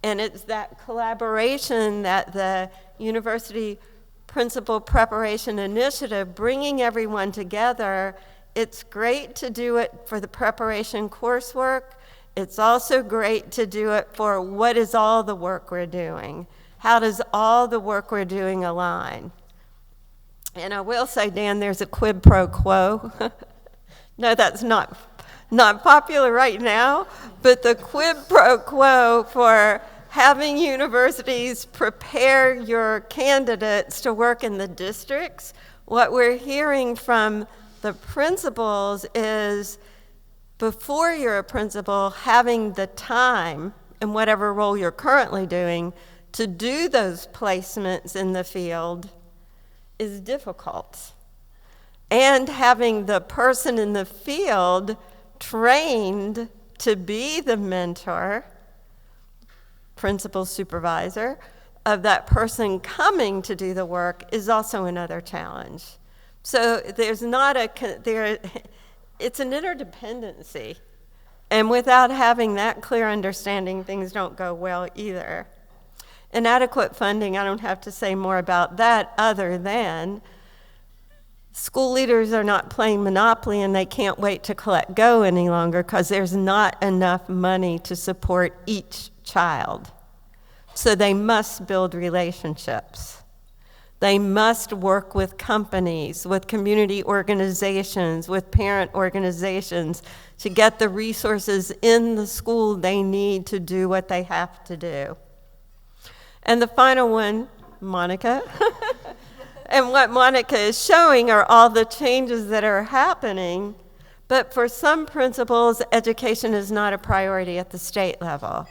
And it's that collaboration that the University Principal Preparation Initiative, bringing everyone together. It's great to do it for the preparation coursework. It's also great to do it for what is all the work we're doing. How does all the work we're doing align? And I will say, Dan, there's a quid pro quo. No, that's not popular right now, but the quid pro quo for having universities prepare your candidates to work in the districts, what we're hearing from the principals is, before you're a principal, having the time, in whatever role you're currently doing, to do those placements in the field is difficult. And having the person in the field trained to be the mentor, principal supervisor, of that person coming to do the work is also another challenge. So there's not it's an interdependency. And without having that clear understanding, things don't go well either. Inadequate funding, I don't have to say more about that other than school leaders are not playing Monopoly and they can't wait to collect go any longer because there's not enough money to support each child. So they must build relationships. They must work with companies, with community organizations, with parent organizations to get the resources in the school they need to do what they have to do. And the final one, Monica. And what Monica is showing are all the changes that are happening, but for some principals, education is not a priority at the state level.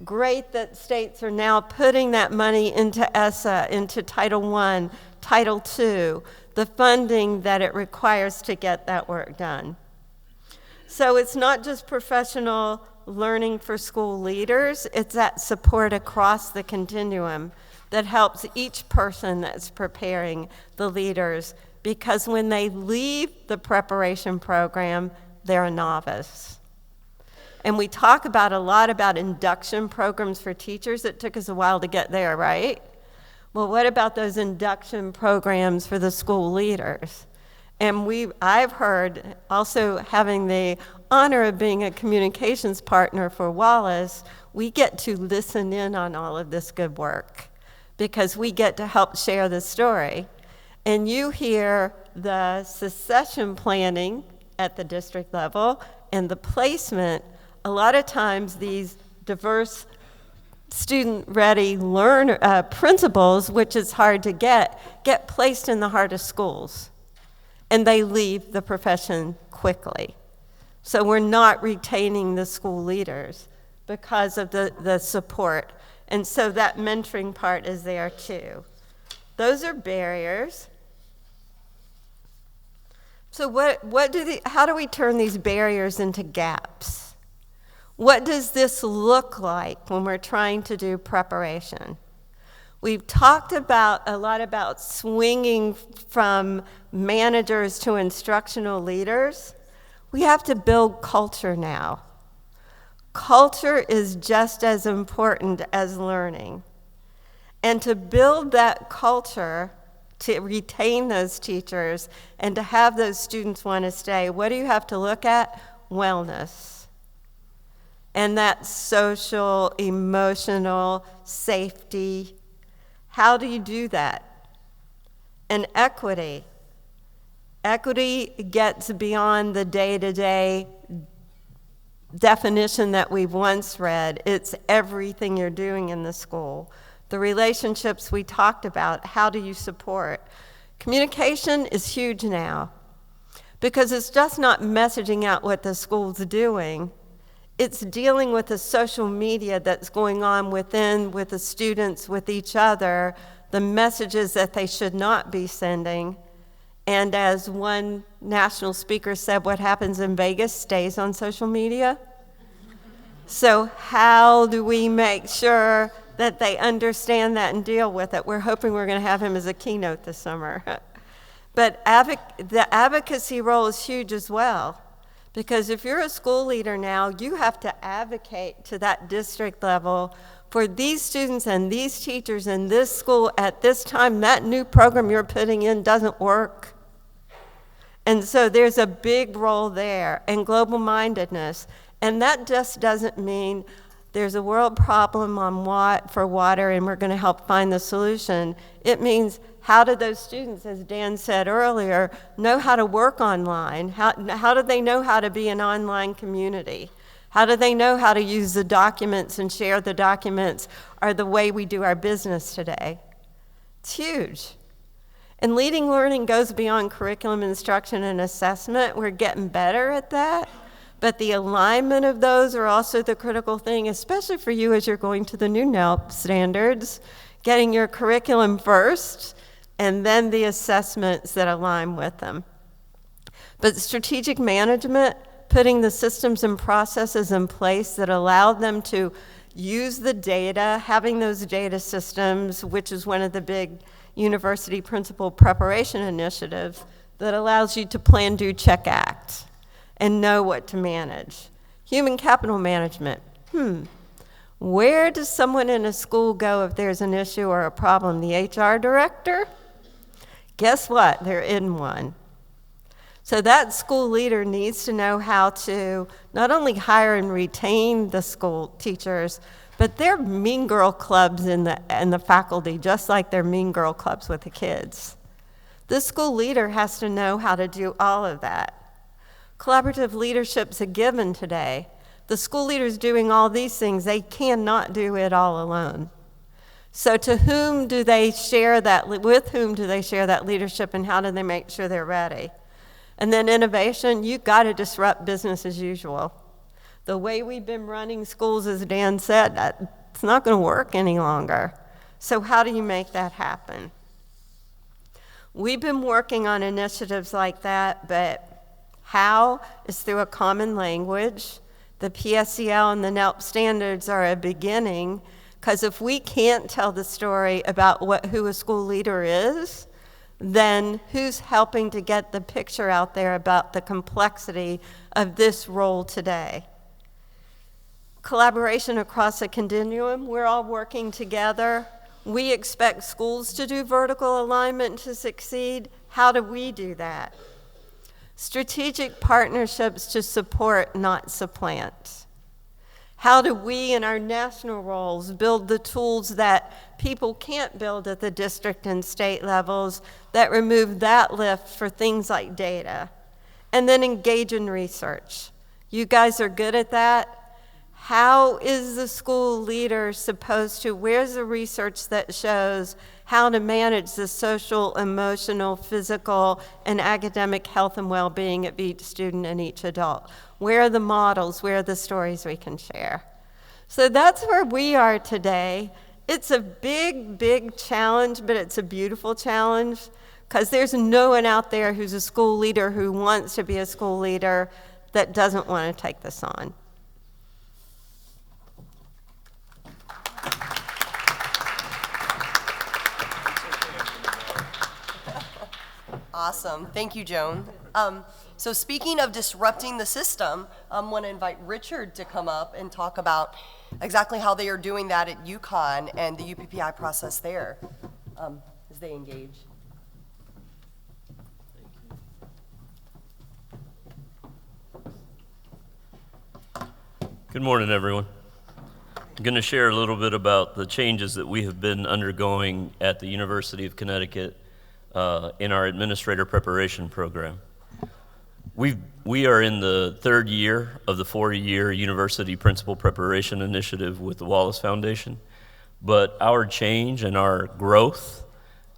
Great that states are now putting that money into ESSA, into Title I, Title II, the funding that it requires to get that work done. So it's not just professional learning for school leaders, it's that support across the continuum that helps each person that's preparing the leaders, because when they leave the preparation program, they're a novice. And we talk about a lot about induction programs for teachers. It took us a while to get there, right? Well, what about those induction programs for the school leaders? And I've heard, also having the honor of being a communications partner for Wallace, we get to listen in on all of this good work because we get to help share the story. And you hear the succession planning at the district level and the placement. A lot of times these diverse student-ready principals, which is hard to get placed in the hardest schools. And they leave the profession quickly. So we're not retaining the school leaders because of the support. And so that mentoring part is there too. Those are barriers. So how do we turn these barriers into gaps? What does this look like when we're trying to do preparation? We've talked a lot about swinging from managers to instructional leaders. We have to build culture now. Culture is just as important as learning. And to build that culture, to retain those teachers, and to have those students want to stay, what do you have to look at? Wellness. And that social, emotional, safety. How do you do that? And equity. Equity gets beyond the day-to-day definition that we've once read. It's everything you're doing in the school. The relationships we talked about, how do you support? Communication is huge now because it's just not messaging out what the school's doing. It's dealing with the social media that's going on with the students, with each other, the messages that they should not be sending. And as one national speaker said, what happens in Vegas stays on social media. So how do we make sure that they understand that and deal with it? We're hoping we're going to have him as a keynote this summer. But the advocacy role is huge as well. Because if you're a school leader now, you have to advocate to that district level for these students and these teachers in this school at this time. That new program you're putting in doesn't work. And so there's a big role there, and global mindedness. And that just doesn't mean there's a world problem for water and we're going to help find the solution. It means, how do those students, as Dan said earlier, know how to work online? How do they know how to be an online community? How do they know how to use the documents and share the documents, or the way we do our business today? It's huge. And leading learning goes beyond curriculum instruction and assessment. We're getting better at that. But the alignment of those are also the critical thing, especially for you as you're going to the new NELP standards, getting your curriculum first, and then the assessments that align with them. But strategic management, putting the systems and processes in place that allow them to use the data, having those data systems, which is one of the big university principal preparation initiatives that allows you to plan, do, check, act, and know what to manage. Human capital management. Where does someone in a school go if there's an issue or a problem? The HR director? Guess what? They're in one. So that school leader needs to know how to not only hire and retain the school teachers, but they're mean girl clubs in the faculty, just like they're mean girl clubs with the kids. The school leader has to know how to do all of that. Collaborative leadership's a given today. The school leader's doing all these things. They cannot do it all alone. So with whom do they share that leadership, and how do they make sure they're ready? And then innovation, you've got to disrupt business as usual. The way we've been running schools, as Dan said, it's not going to work any longer. So how do you make that happen? We've been working on initiatives like that, but how is through a common language. The PSEL and the NELP standards are a beginning, because if we can't tell the story about who a school leader is, then who's helping to get the picture out there about the complexity of this role today? Collaboration across a continuum, we're all working together. We expect schools to do vertical alignment to succeed. How do we do that? Strategic partnerships to support, not supplant. How do we in our national roles build the tools that people can't build at the district and state levels that remove that lift for things like data? And then engage in research. You guys are good at that. how is the school leader supposed to, where's the research that shows how to manage the social, emotional, physical, and academic health and well-being of each student and each adult? Where are the models? Where are the stories we can share? So that's where we are today. It's a big, big challenge, but it's a beautiful challenge because there's no one out there who's a school leader who wants to be a school leader that doesn't want to take this on.
Awesome. Thank you, Joan. So speaking of disrupting the system, I want to invite Richard to come up and talk about exactly how they are doing that at UConn and the UPPI process there as they engage.
Good morning, everyone. I'm going to share a little bit about the changes that we have been undergoing at the University of Connecticut in our administrator preparation program. We are in the third year of the 4-year University Principal Preparation Initiative with the Wallace Foundation, but our change and our growth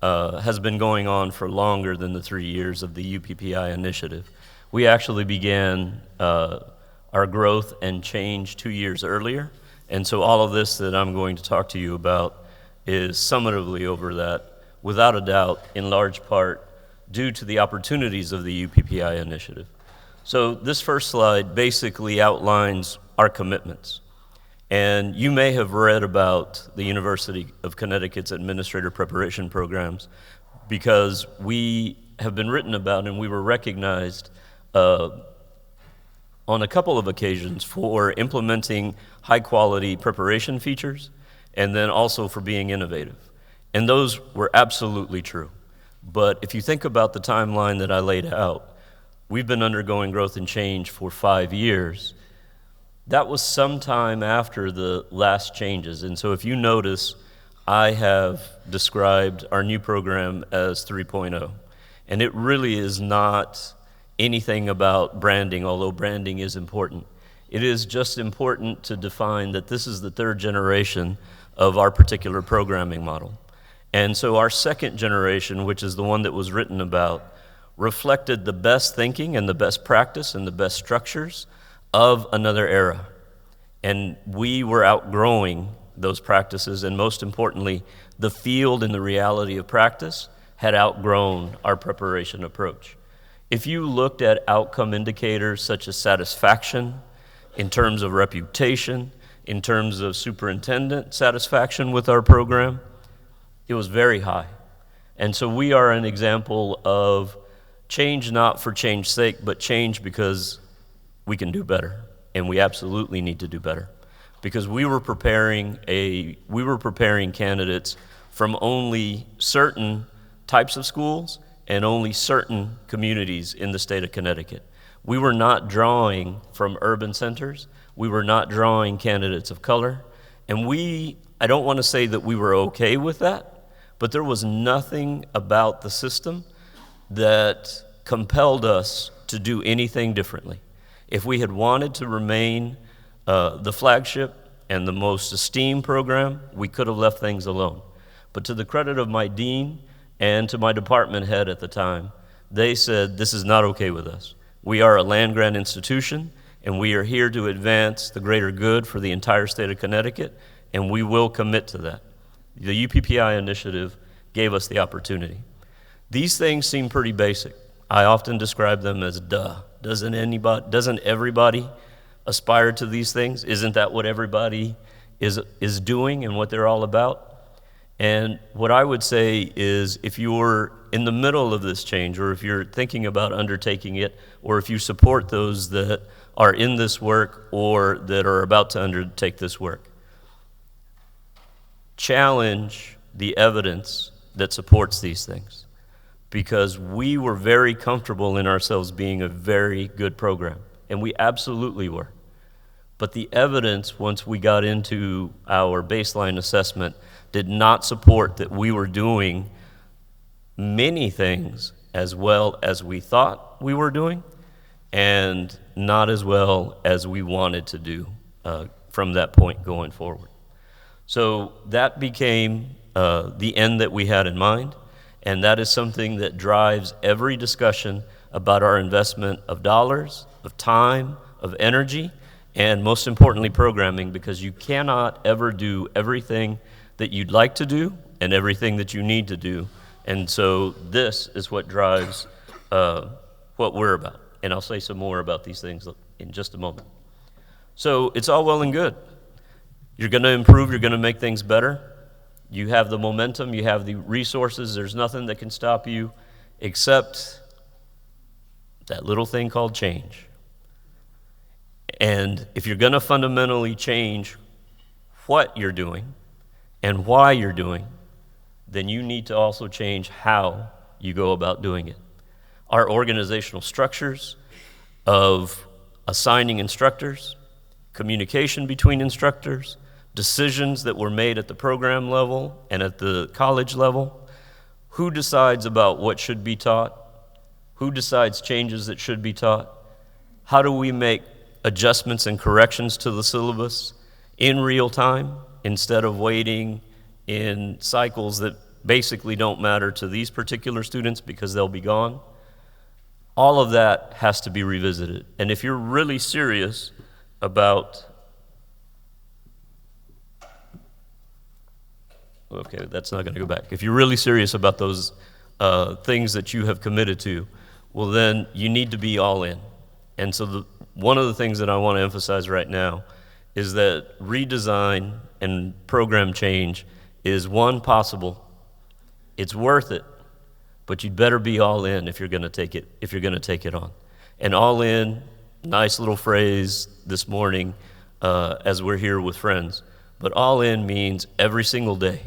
has been going on for longer than the 3 years of the UPPI initiative. We actually began our growth and change 2 years earlier, and so all of this that I'm going to talk to you about is summatively over that, without a doubt, in large part, due to the opportunities of the UPPI initiative. So this first slide basically outlines our commitments. And you may have read about the University of Connecticut's administrator preparation programs because we have been written about and we were recognized on a couple of occasions for implementing high-quality preparation features and then also for being innovative. And those were absolutely true. But if you think about the timeline that I laid out, we've been undergoing growth and change for 5 years. That was sometime after the last changes. And so if you notice, I have described our new program as 3.0. And it really is not anything about branding, although branding is important. It is just important to define that this is the third generation of our particular programming model. And so our second generation, which is the one that was written about, reflected the best thinking and the best practice and the best structures of another era. And we were outgrowing those practices, and most importantly, the field and the reality of practice had outgrown our preparation approach. If you looked at outcome indicators such as satisfaction, in terms of reputation, in terms of superintendent satisfaction with our program, it was very high. And so we are an example of change not for change's sake, but change because we can do better, and we absolutely need to do better. Because we were preparing candidates from only certain types of schools and only certain communities in the state of Connecticut. We were not drawing from urban centers. We were not drawing candidates of color. And I don't want to say that we were okay with that, but there was nothing about the system that compelled us to do anything differently. If we had wanted to remain the flagship and the most esteemed program, we could have left things alone. But to the credit of my dean and to my department head at the time, they said, this is not okay with us. We are a land-grant institution, and we are here to advance the greater good for the entire state of Connecticut, and we will commit to that. The UPPI initiative gave us the opportunity. These things seem pretty basic. I often describe them as duh. Doesn't everybody aspire to these things? Isn't that what everybody is doing and what they're all about? And what I would say is if you're in the middle of this change, or if you're thinking about undertaking it, or if you support those that are in this work or that are about to undertake this work, challenge the evidence that supports these things. Because we were very comfortable in ourselves being a very good program, and we absolutely were. But the evidence, once we got into our baseline assessment, did not support that we were doing many things as well as we thought we were doing, and not as well as we wanted to do from that point going forward. So that became the end that we had in mind, and that is something that drives every discussion about our investment of dollars, of time, of energy, and most importantly, programming, because you cannot ever do everything that you'd like to do and everything that you need to do. And so this is what drives what we're about. And I'll say some more about these things in just a moment. So it's all well and good. You're going to improve, you're going to make things better. You have the momentum, you have the resources, there's nothing that can stop you except that little thing called change. And if you're going to fundamentally change what you're doing and why you're doing, then you need to also change how you go about doing it. Our organizational structures of assigning instructors, communication between instructors, decisions that were made at the program level and at the college level, who decides about what should be taught, who decides changes that should be taught, how do we make adjustments and corrections to the syllabus in real time instead of waiting in cycles that basically don't matter to these particular students because they'll be gone. All of that has to be revisited. And if you're really serious about, okay, that's not going to go back. If you're really serious about those things that you have committed to, well, then you need to be all in. And so one of the things that I want to emphasize right now is that redesign and program change is, one, possible. It's worth it, but you'd better be all in if you're going to take it on. And all in, nice little phrase this morning as we're here with friends, but all in means every single day,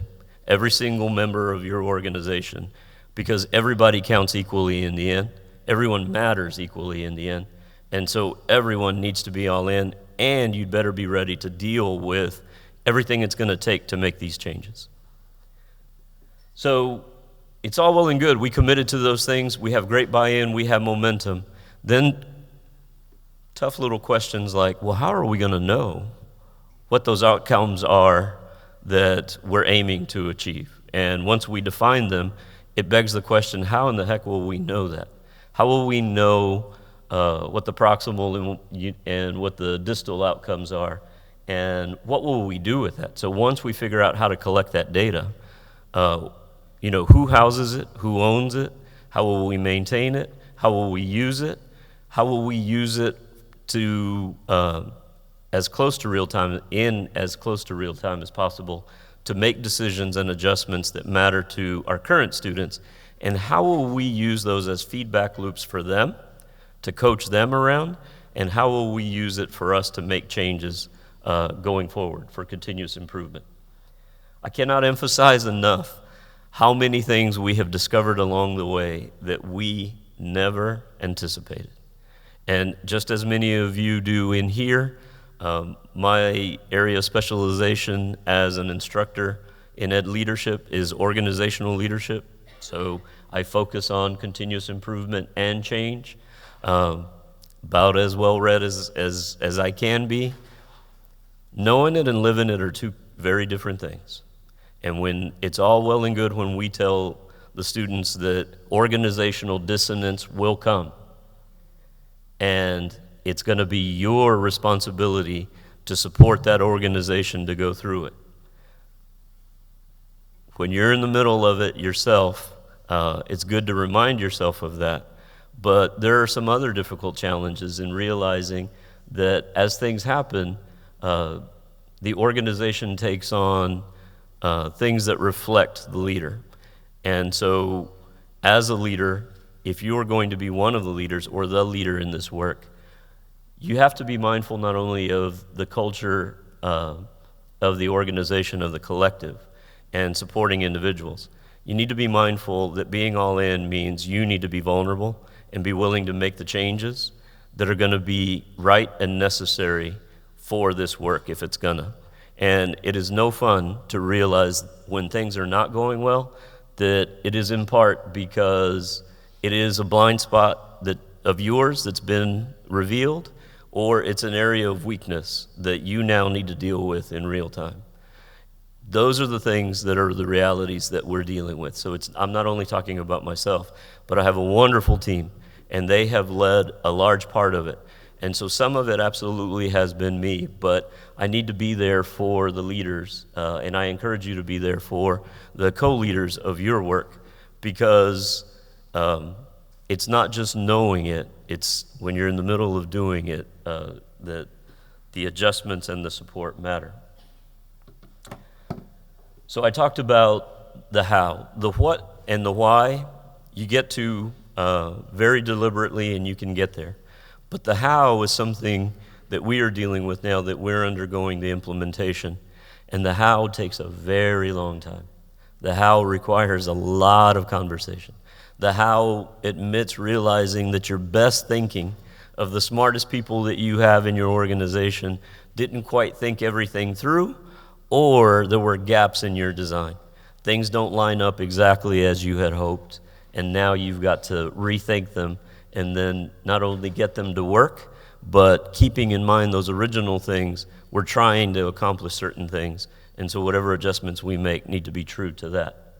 every single member of your organization, because everybody counts equally in the end. Everyone matters equally in the end. And so everyone needs to be all in, and you'd better be ready to deal with everything it's going to take to make these changes. So it's all well and good. We committed to those things. We have great buy-in. We have momentum. Then tough little questions like, well, how are we going to know what those outcomes are that we're aiming to achieve? And once we define them, it begs the question, how in the heck will we know that? How will we know what the proximal and what the distal outcomes are? And what will we do with that? So once we figure out how to collect that data, who houses it, who owns it, how will we maintain it, how will we use it, how will we use it to as close to real time as possible to make decisions and adjustments that matter to our current students, and how will we use those as feedback loops for them to coach them around, and how will we use it for us to make changes going forward for continuous improvement. I cannot emphasize enough how many things we have discovered along the way that we never anticipated. And just as many of you do in here, my area of specialization as an instructor in ed leadership is organizational leadership. So I focus on continuous improvement and change, about as well read as I can be. Knowing it and living it are two very different things. And when it's all well and good when we tell the students that organizational dissonance will come, and it's going to be your responsibility to support that organization to go through it. When you're in the middle of it yourself, it's good to remind yourself of that. But there are some other difficult challenges in realizing that as things happen, the organization takes on things that reflect the leader. And so as a leader, if you are going to be one of the leaders or the leader in this work, you have to be mindful not only of the culture of the organization, of the collective, and supporting individuals. You need to be mindful that being all in means you need to be vulnerable and be willing to make the changes that are going to be right and necessary for this work if it's gonna. And it is no fun to realize when things are not going well that it is in part because it is a blind spot of yours that's been revealed, or it's an area of weakness that you now need to deal with in real time. Those are the things that are the realities that we're dealing with. So I'm not only talking about myself, but I have a wonderful team, and they have led a large part of it. And so some of it absolutely has been me, but I need to be there for the leaders, and I encourage you to be there for the co-leaders of your work, because it's not just knowing it, it's when you're in the middle of doing it that the adjustments and the support matter. So I talked about the how. The what and the why you get to very deliberately, and you can get there. But the how is something that we are dealing with now, that we're undergoing the implementation. And the how takes a very long time. The how requires a lot of conversation. The how admits realizing that your best thinking of the smartest people that you have in your organization didn't quite think everything through, or there were gaps in your design. Things don't line up exactly as you had hoped, and now you've got to rethink them and then not only get them to work, but keeping in mind those original things, we're trying to accomplish certain things, and so whatever adjustments we make need to be true to that.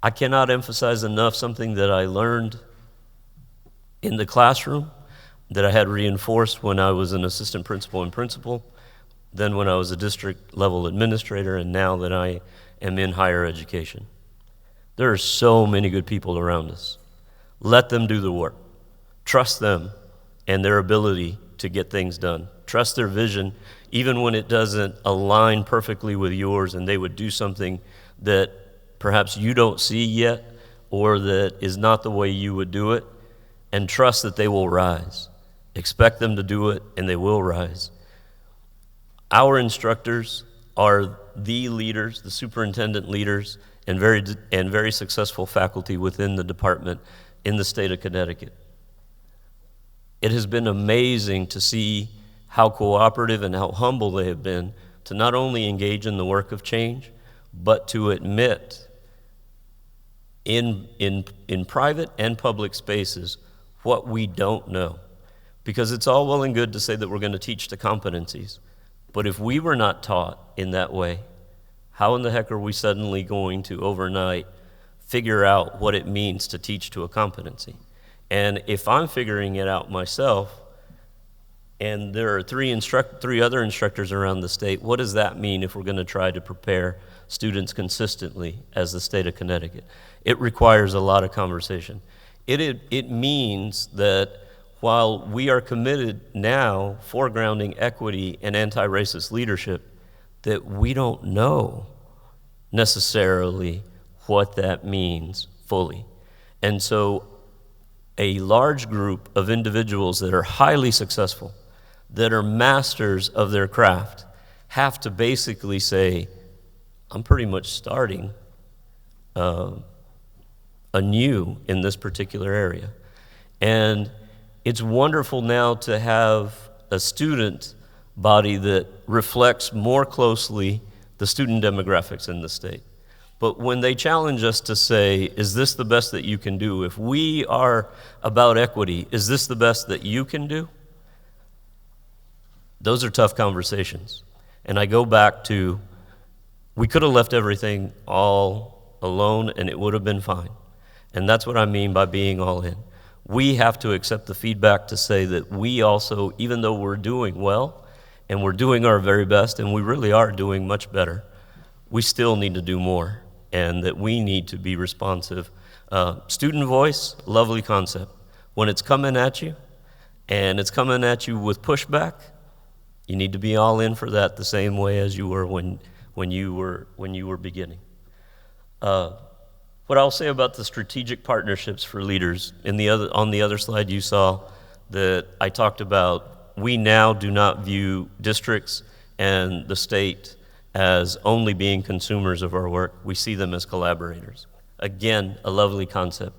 I cannot emphasize enough something that I learned in the classroom that I had reinforced when I was an assistant principal and principal, then when I was a district level administrator, and now that I am in higher education. There are so many good people around us. Let them do the work. Trust them and their ability to get things done. Trust their vision, even when it doesn't align perfectly with yours, and they would do something that perhaps you don't see yet, or that is not the way you would do it, and trust that they will rise. Expect them to do it, and they will rise. Our instructors are the leaders, the superintendent leaders, and very successful faculty within the department in the state of Connecticut. It has been amazing to see how cooperative and how humble they have been to not only engage in the work of change, but to admit in private and public spaces what we don't know. Because it's all well and good to say that we're going to teach the competencies, but if we were not taught in that way, how in the heck are we suddenly going to overnight figure out what it means to teach to a competency? And if I'm figuring it out myself, and there are three other instructors around the state, what does that mean if we're going to try to prepare students consistently as the state of Connecticut? It requires a lot of conversation. It means that while we are committed now foregrounding equity and anti-racist leadership, that we don't know necessarily what that means fully. And so a large group of individuals that are highly successful, that are masters of their craft, have to basically say, I'm pretty much starting anew in this particular area. And it's wonderful now to have a student body that reflects more closely the student demographics in the state. But when they challenge us to say, is this the best that you can do? If we are about equity, is this the best that you can do? Those are tough conversations. And I go back to, we could have left everything all alone and it would have been fine. And that's what I mean by being all in. We have to accept the feedback to say that we also, even though we're doing well and we're doing our very best and we really are doing much better, we still need to do more, and that we need to be responsive. Student voice, lovely concept. When it's coming at you and it's coming at you with pushback, you need to be all in for that the same way as you were when you were beginning. What I'll say about the strategic partnerships for leaders, on the other slide you saw that I talked about, we now do not view districts and the state as only being consumers of our work. We see them as collaborators. Again, a lovely concept.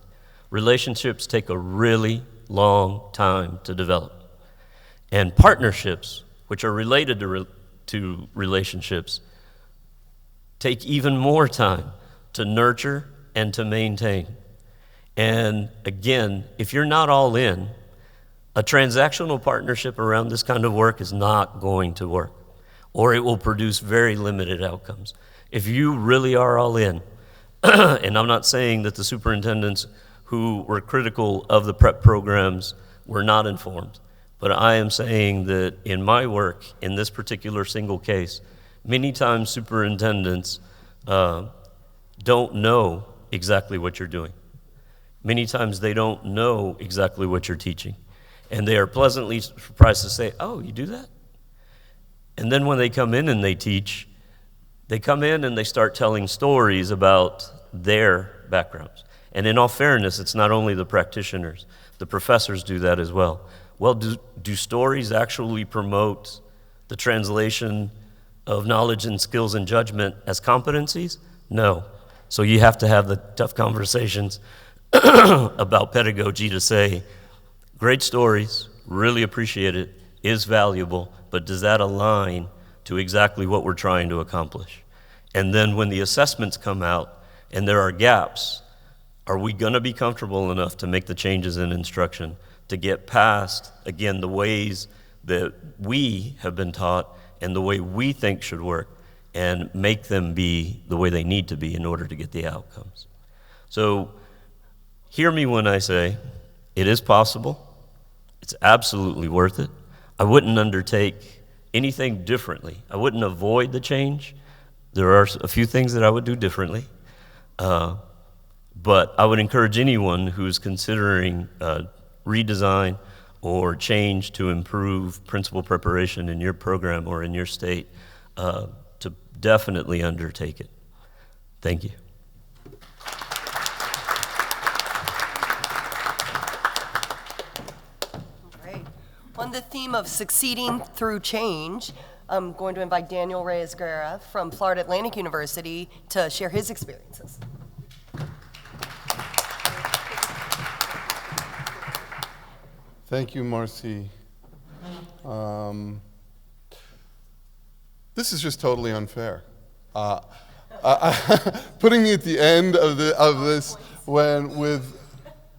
Relationships take a really long time to develop. And partnerships, which are related to relationships, take even more time to nurture and to maintain. And again, if you're not all in, A transactional partnership around this kind of work is not going to work, or it will produce very limited outcomes. If you really are all in, and I'm not saying that the superintendents who were critical of the prep programs were not informed, but I am saying that in my work, in this particular single case, many times superintendents don't know exactly what you're doing. Many times they don't know exactly what you're teaching. And they are pleasantly surprised to say, oh, you do that? And then when they come in and they teach, they come in and they start telling stories about their backgrounds. And in all fairness, it's not only the practitioners, the professors do that as well. Well, do stories actually promote the translation of knowledge and skills and judgment as competencies? No. So you have to have the tough conversations about pedagogy to say, great stories, really appreciate it, is valuable, but does that align to exactly what we're trying to accomplish? And then when the assessments come out and there are gaps, are we going to be comfortable enough to make the changes in instruction to get past, again, the ways that we have been taught and the way we think should work, and make them be the way they need to be in order to get the outcomes? So hear me when I say it is possible. It's absolutely worth it. I wouldn't undertake anything differently. I wouldn't avoid the change. There are a few things that I would do differently. But I would encourage anyone who's considering redesign or change to improve principal preparation in your program or in your state to definitely undertake it. Thank you.
Great. On the theme of succeeding through change, I'm going to invite Daniel Reyes-Guerra from Florida Atlantic University to share his experiences.
Thank you, Marcy. This is just totally unfair. Putting me at the end of this when with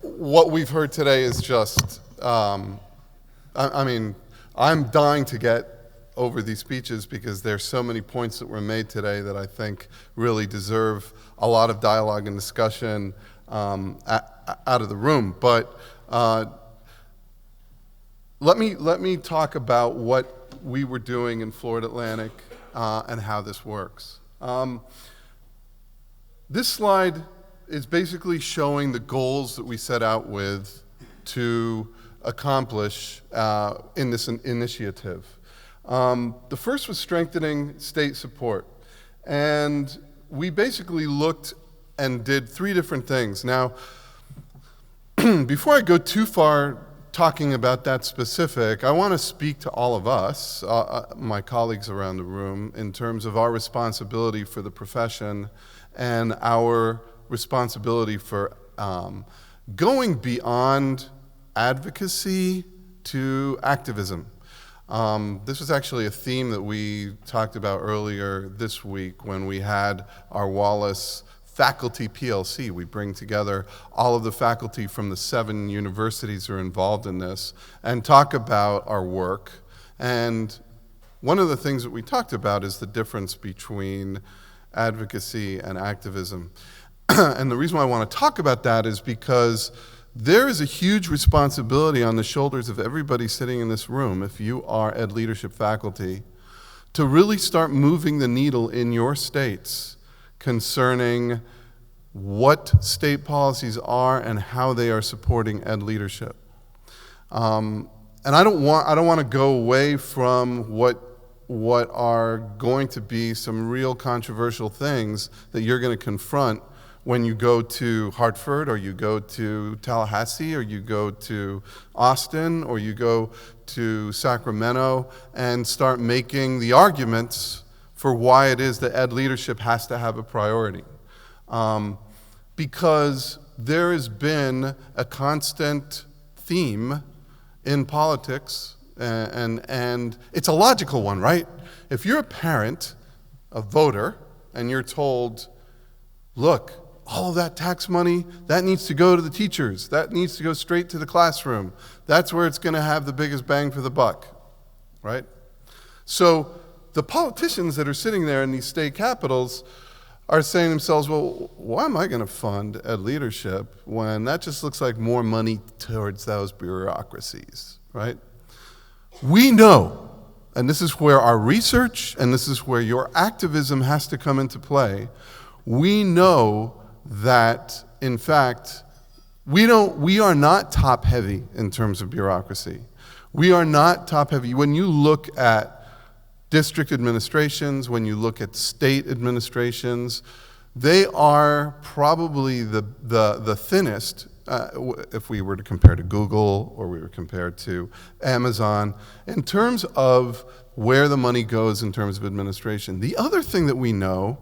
what we've heard today is just, I mean, I'm dying to get over these speeches because there's so many points that were made today that I think really deserve a lot of dialogue and discussion out of the room. But let me talk about what we were doing in Florida Atlantic and how this works. This slide is basically showing the goals that we set out with to accomplish in this initiative. The first was strengthening state support. And we basically looked and did three different things. Now, before I go too far talking about that specific, I want to speak to all of us, my colleagues around the room, in terms of our responsibility for the profession and our responsibility for going beyond advocacy to activism. This was actually a theme that we talked about earlier this week when we had our Wallace Faculty PLC. We bring together all of the faculty from the 7 universities that are involved in this and talk about our work. And one of the things that we talked about is the difference between advocacy and activism. And the reason why I want to talk about that is because there is a huge responsibility on the shoulders of everybody sitting in this room, if you are ed leadership faculty, to really start moving the needle in your states concerning what state policies are and how they are supporting ed leadership. And I don't want to go away from what are going to be some real controversial things that you're going to confront when you go to Hartford, or you go to Tallahassee, or you go to Austin, or you go to Sacramento, and start making the arguments for why it is that ed leadership has to have a priority. Because there has been a constant theme in politics, and it's a logical one, right? If you're a parent, a voter, and you're told, look, all of that tax money, that needs to go to the teachers. That needs to go straight to the classroom. That's where it's going to have the biggest bang for the buck, right? So the politicians that are sitting there in these state capitals are saying to themselves, well, why am I going to fund ed leadership when that just looks like more money towards those bureaucracies, right? We know, and this is where our research and this is where your activism has to come into play, we know that, in fact, we are not top-heavy in terms of bureaucracy. We are not top-heavy. When you look at district administrations, when you look at state administrations, they are probably the thinnest, if we were to compare to Google or we were compared to Amazon, in terms of where the money goes in terms of administration. The other thing that we know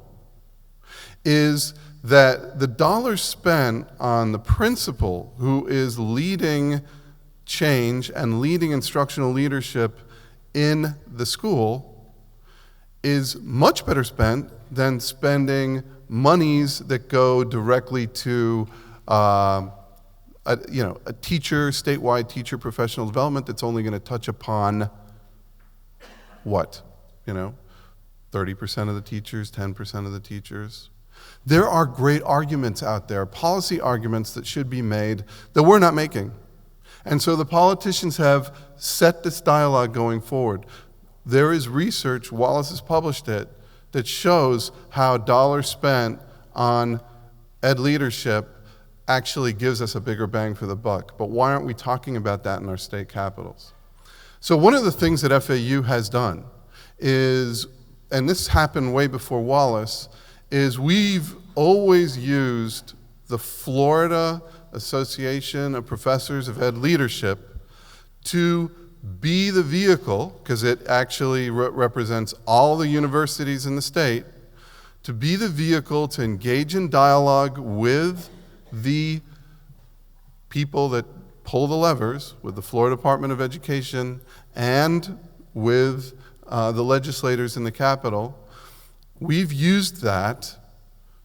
is that the dollars spent on the principal who is leading change and leading instructional leadership in the school is much better spent than spending monies that go directly to a teacher, statewide teacher professional development that's only going to touch upon what? 30% of the teachers, 10% of the teachers. There are great arguments out there, policy arguments that should be made that we're not making. And so the politicians have set this dialogue going forward. There is research, Wallace has published it, that shows how dollars spent on ed leadership actually gives us a bigger bang for the buck. But why aren't we talking about that in our state capitals? So one of the things that FAU has done is, and this happened way before Wallace, is we've always used the Florida Association of Professors of Ed Leadership to be the vehicle, because it actually represents all the universities in the state, to be the vehicle to engage in dialogue with the people that pull the levers, with the Florida Department of Education and with the legislators in the Capitol. We've used that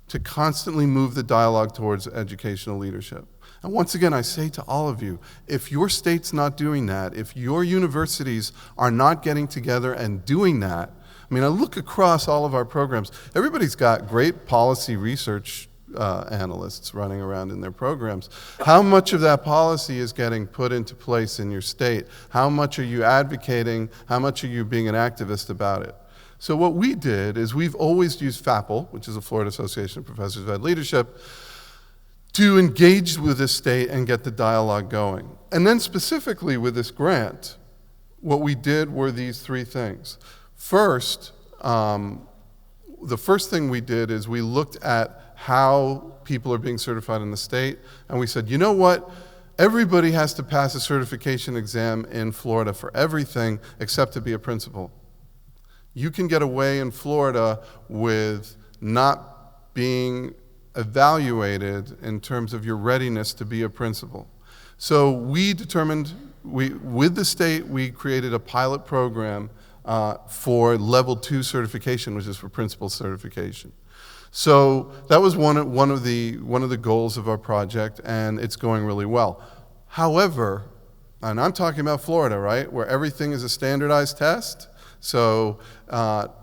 to constantly move the dialogue towards educational leadership. And once again, I say to all of you, if your state's not doing that, if your universities are not getting together and doing that, I mean, I look across all of our programs, everybody's got great policy research analysts running around in their programs. How much of that policy is getting put into place in your state? How much are you advocating? How much are you being an activist about it? So what we did is we've always used FAPL, which is the Florida Association of Professors of Ed Leadership, to engage with the state and get the dialogue going. And then specifically with this grant, what we did were these three things. First, the first thing we did is we looked at how people are being certified in the state, and we said, you know what? Everybody has to pass a certification exam in Florida for everything except to be a principal. You can get away in Florida with not being evaluated in terms of your readiness to be a principal. So we determined, with the state, we created a pilot program for level 2 certification, which is for principal certification. So that was one of the goals of our project, and it's going really well. However, and I'm talking about Florida, right, where everything is a standardized test. So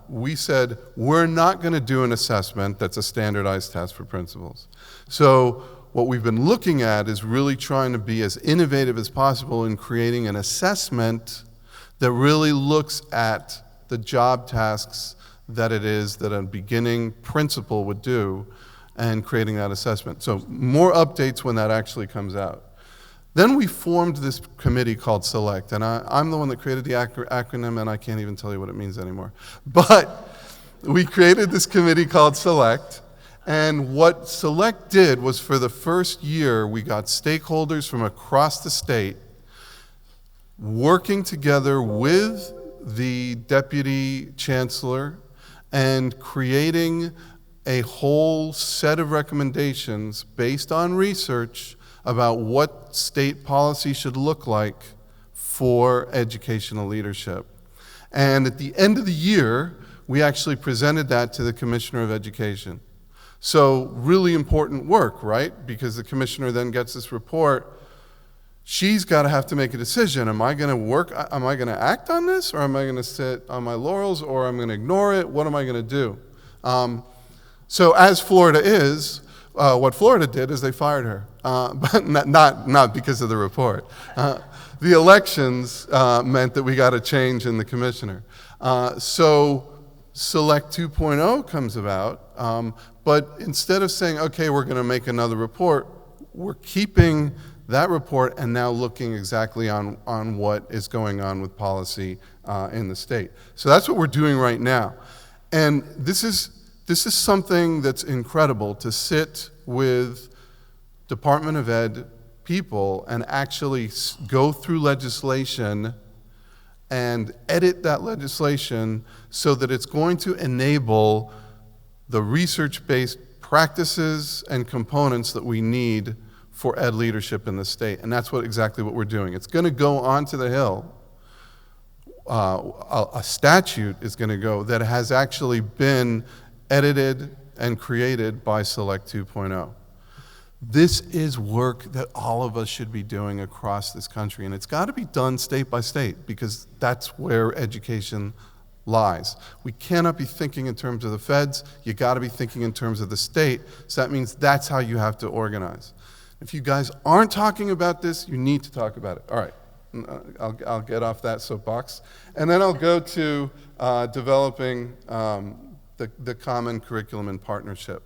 we said, we're not going to do an assessment that's a standardized test for principals. So what we've been looking at is really trying to be as innovative as possible in creating an assessment that really looks at the job tasks that it is that a beginning principal would do and creating that assessment. So more updates when that actually comes out. Then we formed this committee called SELECT, and I'm the one that created the acronym, and I can't even tell you what it means anymore. But we created this committee called SELECT, and what SELECT did was for the first year, we got stakeholders from across the state working together with the deputy chancellor and creating a whole set of recommendations based on research about what state policy should look like for educational leadership. And at the end of the year, we actually presented that to the Commissioner of Education. So really important work, right? Because the commissioner then gets this report. She's got to have to make a decision. Am I going to act on this, or am I going to sit on my laurels, or am I going to ignore it? What am I going to do? So as Florida is, what Florida did is they fired her, but not because of the report. The elections meant that we got a change in the commissioner. So Select 2.0 comes about, but instead of saying, okay, we're going to make another report, we're keeping that report and now looking exactly on what is going on with policy in the state. So that's what we're doing right now. And this is something that's incredible, to sit with Department of Ed people and actually go through legislation and edit that legislation so that it's going to enable the research-based practices and components that we need for ed leadership in the state. And that's exactly what we're doing. It's going to go onto the Hill. A statute is going to go that has actually been edited and created by Select 2.0. This is work that all of us should be doing across this country, and it's got to be done state by state, because that's where education lies. We cannot be thinking in terms of the feds. You got to be thinking in terms of the state, so that means that's how you have to organize. If you guys aren't talking about this, you need to talk about it. All right, I'll get off that soapbox, and then I'll go to developing the common curriculum and partnership.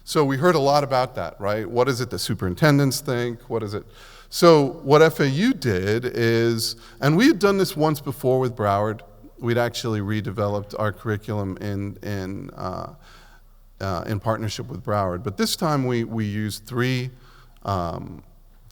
So we heard a lot about that, right? What is it the superintendents think? What is it? So what FAU did is, and we had done this once before with Broward. We'd actually redeveloped our curriculum in partnership with Broward. But this time we used 3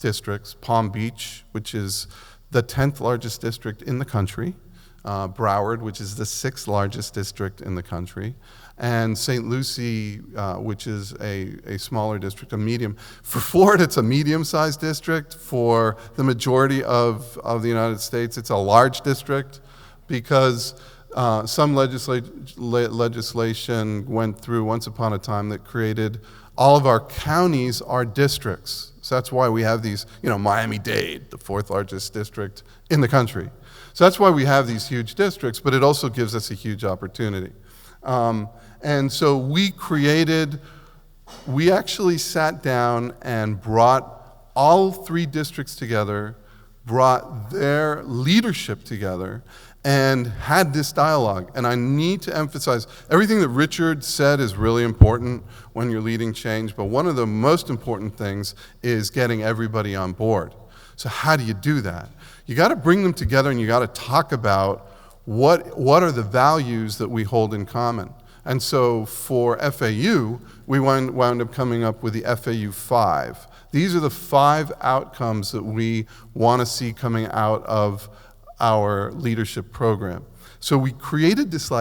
districts: Palm Beach, which is the 10th largest district in the country, Broward, which is the 6th largest district in the country, and St. Lucie, which is a smaller district, a medium. For Florida, it's a medium-sized district. For the majority of the United States, it's a large district, because some legislation went through once upon a time that created all of our counties are districts. So that's why we have these, Miami-Dade, the 4th largest district in the country. So that's why we have these huge districts, but it also gives us a huge opportunity. And so we actually sat down and brought all 3 districts together, brought their leadership together, and had this dialogue. And I need to emphasize, everything that Richard said is really important when you're leading change, but one of the most important things is getting everybody on board. So how do you do that? You got to bring them together, and you got to talk about what are the values that we hold in common. And so for FAU, we wound up coming up with the FAU 5. These are the 5 outcomes that we want to see coming out of our leadership program. So we created this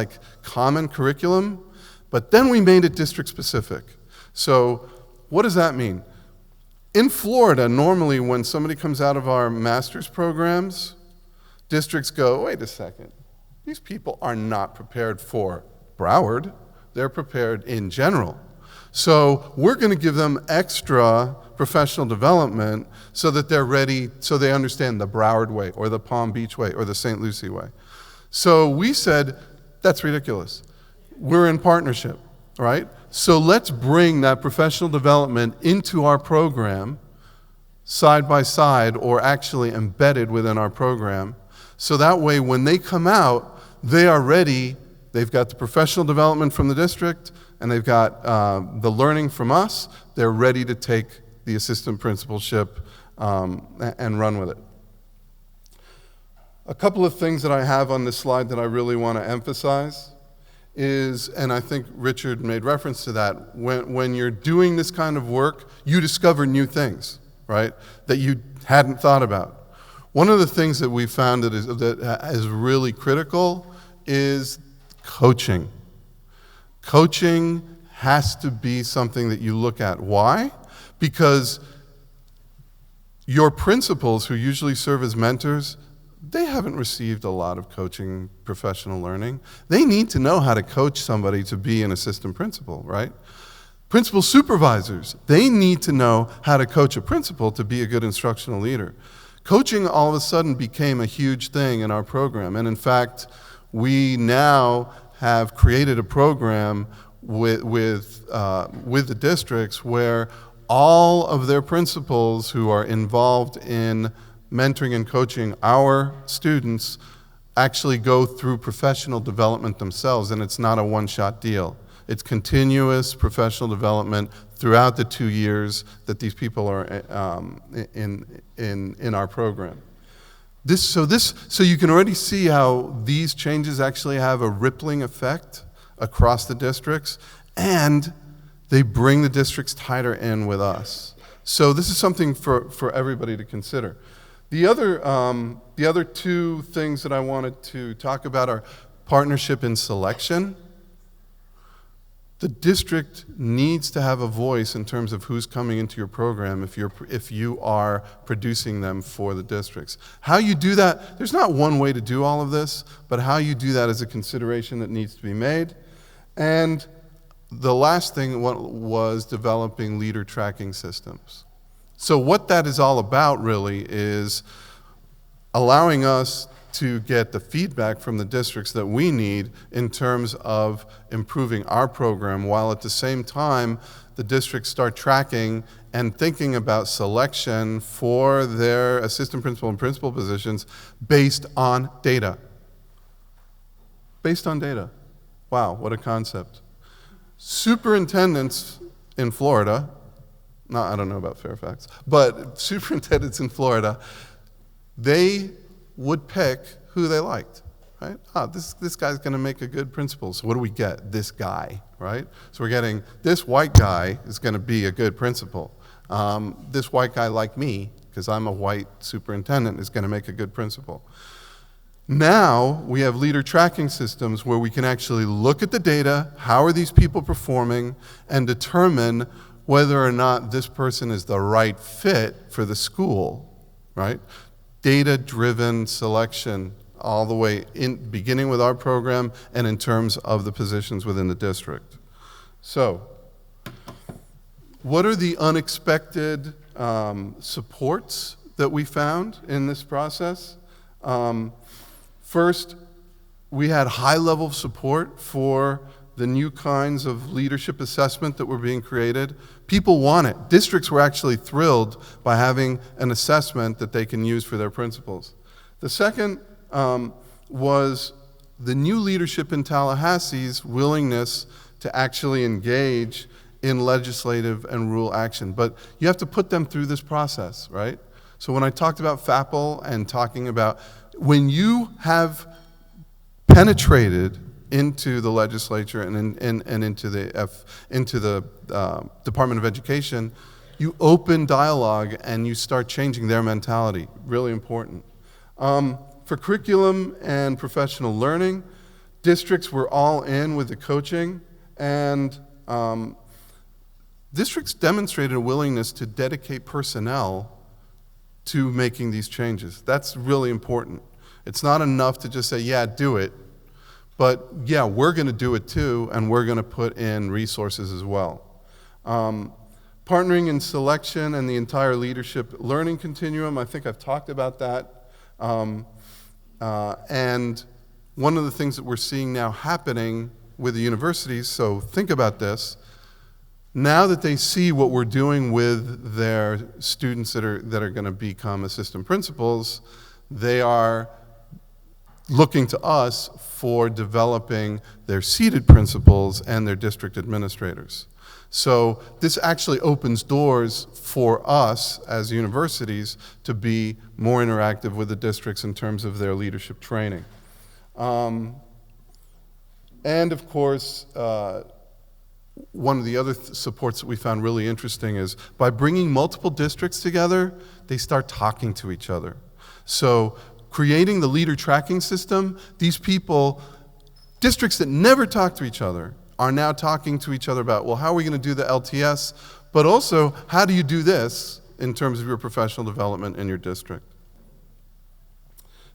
common curriculum, but then we made it district specific. So what does that mean? In Florida, normally when somebody comes out of our master's programs, districts go, wait a second, these people are not prepared for Broward, they're prepared in general. So we're going to give them extra professional development so that they're ready, so they understand the Broward way or the Palm Beach way or the St. Lucie way. So we said, that's ridiculous. We're in partnership, right? So let's bring that professional development into our program side by side, or actually embedded within our program. So that way when they come out, they are ready. They've got the professional development from the district, and they've got the learning from us. They're ready to take the assistant principalship and run with it. A couple of things that I have on this slide that I really want to emphasize is, and I think Richard made reference to that, when you're doing this kind of work, you discover new things, right, that you hadn't thought about. One of the things that we found that is really critical is coaching. Coaching has to be something that you look at. Why? Because your principals, who usually serve as mentors, they haven't received a lot of coaching, professional learning. They need to know how to coach somebody to be an assistant principal, right? Principal supervisors, they need to know how to coach a principal to be a good instructional leader. Coaching all of a sudden became a huge thing in our program, and in fact, we now have created a program with the districts where all of their principals who are involved in mentoring and coaching our students actually go through professional development themselves, and it's not a one-shot deal. It's continuous professional development throughout the 2 years that these people are in our program. So you can already see how these changes actually have a rippling effect across the districts, and they bring the districts tighter in with us. So this is something for everybody to consider. The other two things that I wanted to talk about are partnership and selection. The district needs to have a voice in terms of who's coming into your program if you are producing them for the districts. How you do that, there's not one way to do all of this, but how you do that is a consideration that needs to be made. And the last thing was developing leader tracking systems. So what that is all about really is allowing us to get the feedback from the districts that we need in terms of improving our program, while at the same time the districts start tracking and thinking about selection for their assistant principal and principal positions based on data. Based on data. Wow, what a concept. Superintendents in Florida, I don't know about Fairfax, but superintendents in Florida, they would pick who they liked, right? This guy's gonna make a good principal, so what do we get? This guy, right? So we're getting, this white guy is gonna be a good principal. This white guy like me, because I'm a white superintendent, is gonna make a good principal. Now, we have leader tracking systems where we can actually look at the data, how are these people performing, and determine whether or not this person is the right fit for the school, right? Data-driven selection all the way in, beginning with our program and in terms of the positions within the district. So, what are the unexpected supports that we found in this process? First, we had high level of support for the new kinds of leadership assessment that were being created. People want it. Districts were actually thrilled by having an assessment that they can use for their principals. The second was the new leadership in Tallahassee's willingness to actually engage in legislative and rule action. But you have to put them through this process, right? So when I talked about FAPL and talking about when you have penetrated into the legislature and into the Department of Education, you open dialogue and you start changing their mentality. Really important. For curriculum and professional learning, districts were all in with the coaching, and districts demonstrated a willingness to dedicate personnel to making these changes. That's really important. It's not enough to just say, yeah, do it. But yeah, we're going to do it too, and we're going to put in resources as well. Partnering in selection and the entire leadership learning continuum, I think I've talked about that. And one of the things that we're seeing now happening with the universities, so think about this, now that they see what we're doing with their students that are going to become assistant principals, they are looking to us for developing their seated principals and their district administrators. So this actually opens doors for us as universities to be more interactive with the districts in terms of their leadership training. And of course, one of the other supports that we found really interesting is by bringing multiple districts together, they start talking to each other. So creating the leader tracking system, these people, districts that never talk to each other, are now talking to each other about, well, how are we going to do the LTS, but also, how do you do this in terms of your professional development in your district?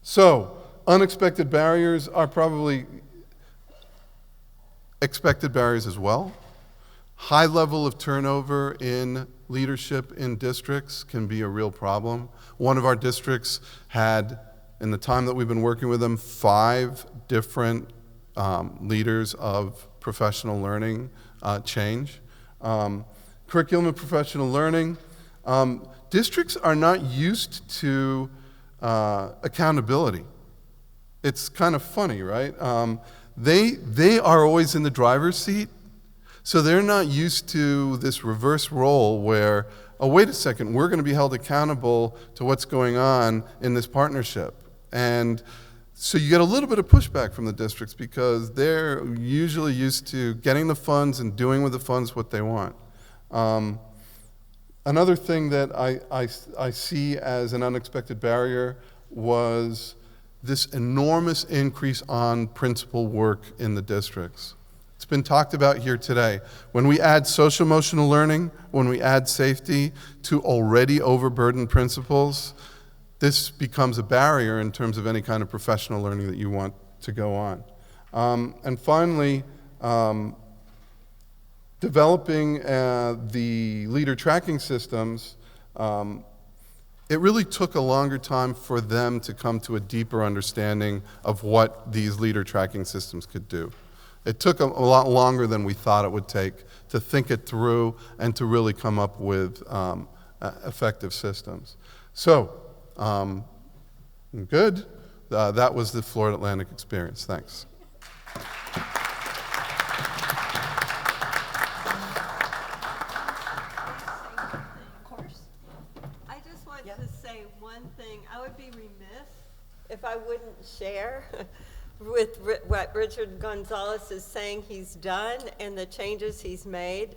So, unexpected barriers are probably expected barriers as well. High level of turnover in leadership in districts can be a real problem. One of our districts had, in the time that we've been working with them, 5 different leaders of professional learning change. Curriculum of professional learning. Districts are not used to accountability. It's kind of funny, right? They are always in the driver's seat, so they're not used to this reverse role where, oh, wait a second, we're going to be held accountable to what's going on in this partnership. And so you get a little bit of pushback from the districts because they're usually used to getting the funds and doing with the funds what they want. Another thing that I see as an unexpected barrier was this enormous increase on principal work in the districts. It's been talked about here today. When we add social emotional learning, when we add safety to already overburdened principals, this becomes a barrier in terms of any kind of professional learning that you want to go on. And finally, developing the leader tracking systems, it really took a longer time for them to come to a deeper understanding of what these leader tracking systems could do. It took a lot longer than we thought it would take to think it through and to really come up with effective systems. So, good. That was the Florida Atlantic experience. Thanks.
I just want to say one thing. I would be remiss if I wouldn't share with what Richard Gonzalez is saying he's done and the changes he's made.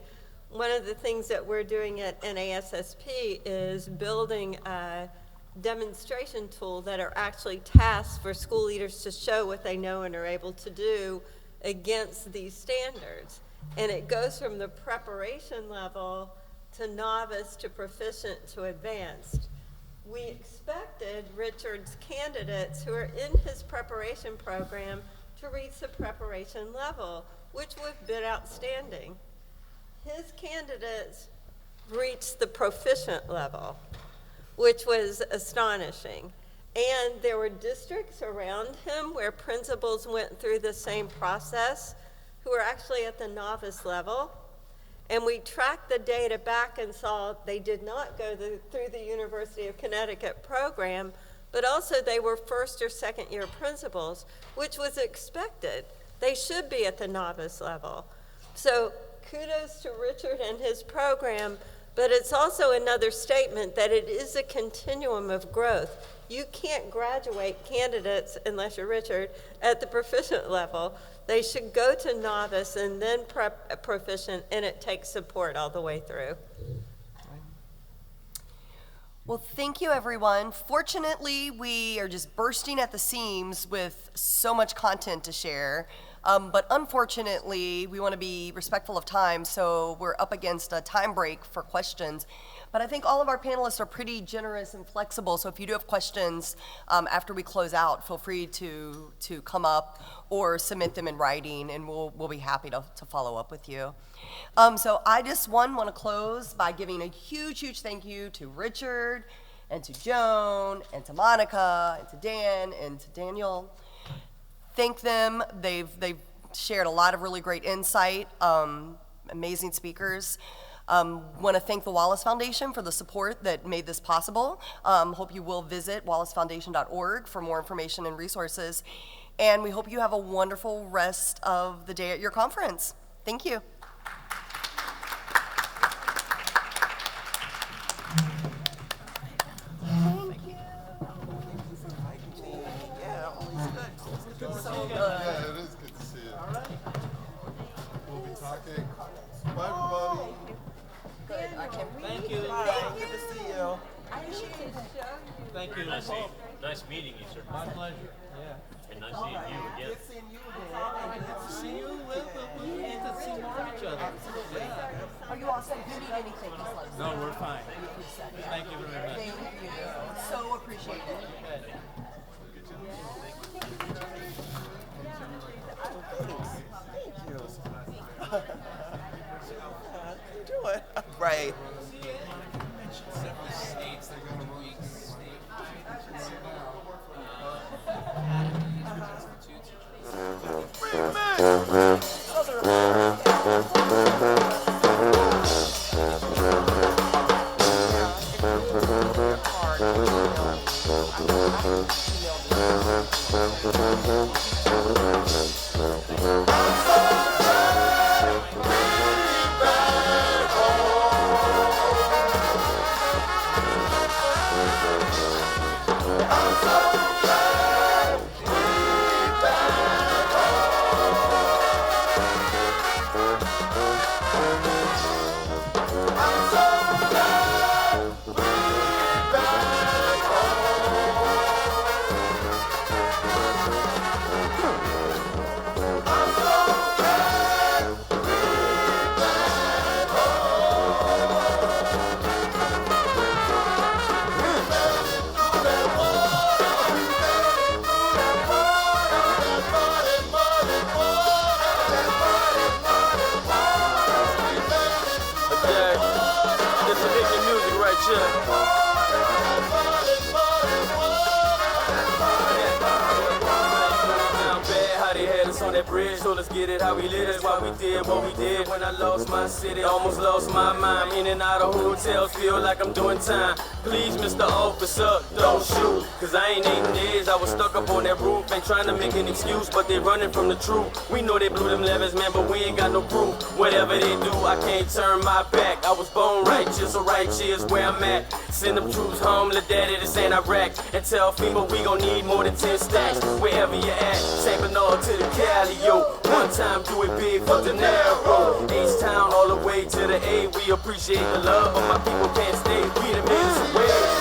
One of the things that we're doing at NASSP is building a demonstration tool that are actually tasks for school leaders to show what they know and are able to do against these standards. And it goes from the preparation level to novice to proficient to advanced. We expected Richard's candidates who are in his preparation program to reach the preparation level, which would have been outstanding. His candidates reached the proficient level, which was astonishing. And there were districts around him where principals went through the same process who were actually at the novice level. And we tracked the data back and saw they did not go through the University of Connecticut program, but also they were first or second year principals, which was expected. They should be at the novice level. So kudos to Richard and his program, but it's also another statement that it is a continuum of growth. You can't graduate candidates, unless you're Richard, at the proficient level. They should go to novice and then proficient, and it takes support all the way through.
Well, thank you, everyone. Fortunately, we are just bursting at the seams with so much content to share. But unfortunately, we want to be respectful of time, so we're up against a time break for questions. But I think all of our panelists are pretty generous and flexible, so if you do have questions after we close out, feel free to come up or submit them in writing, and we'll be happy to follow up with you. So I just, want to close by giving a huge thank you to Richard, and to Joan, and to Monica, and to Dan, and to Daniel. Thank them. They've shared a lot of really great insight, amazing speakers. Want to thank the Wallace Foundation for the support that made this possible. Hope you will visit wallacefoundation.org for more information and resources. And we hope you have a wonderful rest of the day at your conference. Thank you.
Yeah, it is good to see you. All right. We'll be talking. Bye, everybody.
Good. I can't.
Thank you.
Good to see you.
Thank you.
Nice meeting you, sir.
My pleasure. Yeah.
And nice seeing you again.
Good seeing you again.
Good to see you. We need to see more of each other. Yeah.
Are you awesome? If you need anything, just let us know.
No, we're fine. Thank you very much.
Thank you. So appreciate it.
Thank you.
On that bridge, so let's get it how we live. That's why we did what we did. When I lost my city, almost lost my mind. In and out of hotels, feel like I'm doing time. Please, Mr. Officer, don't shoot, cause I ain't 8 days. I was stuck up on that roof, ain't trying to make an excuse, but they running from the truth. We know they blew them levers, man, but we ain't got no proof. Whatever they do, I can't turn my back. I was born righteous, so right here's where I'm at. Send them troops home, little daddy, this ain't Iraq. And tell FEMA we gon' need more than 10 stacks. Wherever you at, St. Bernard to the Cali, yo. One time do it big for the narrow. H-Town all the way to the A. We appreciate the love, but my people can't stay. We the minutes away.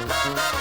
Thank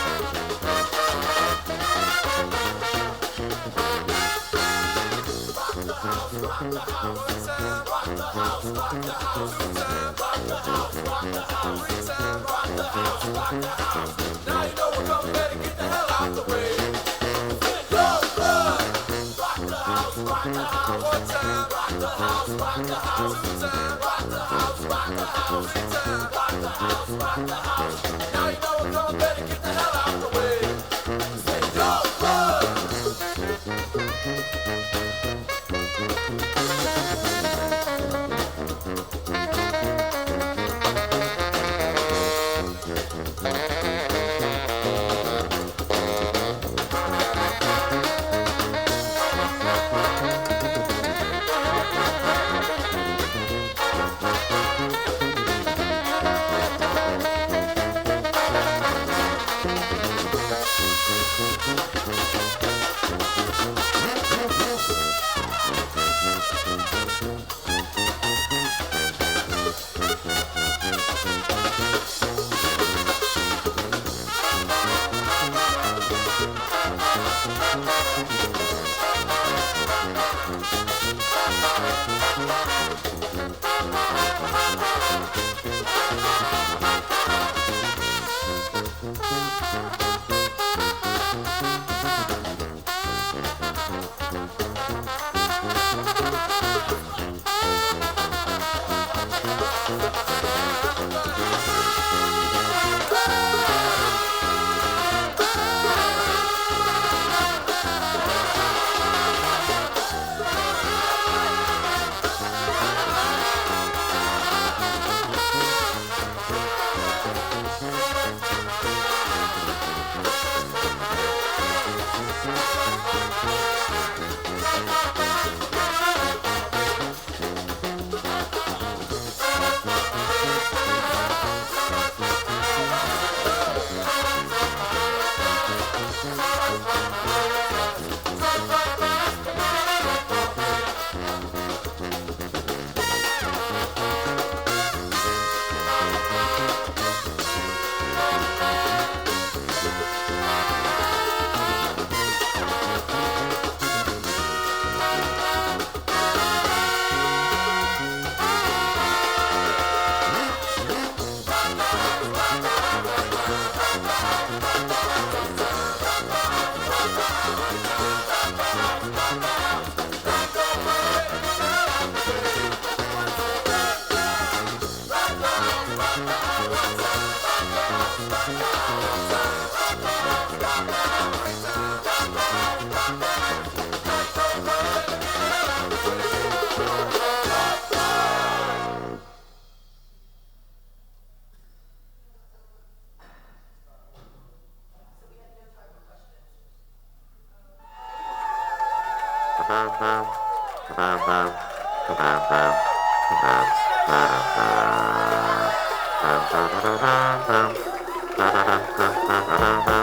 you.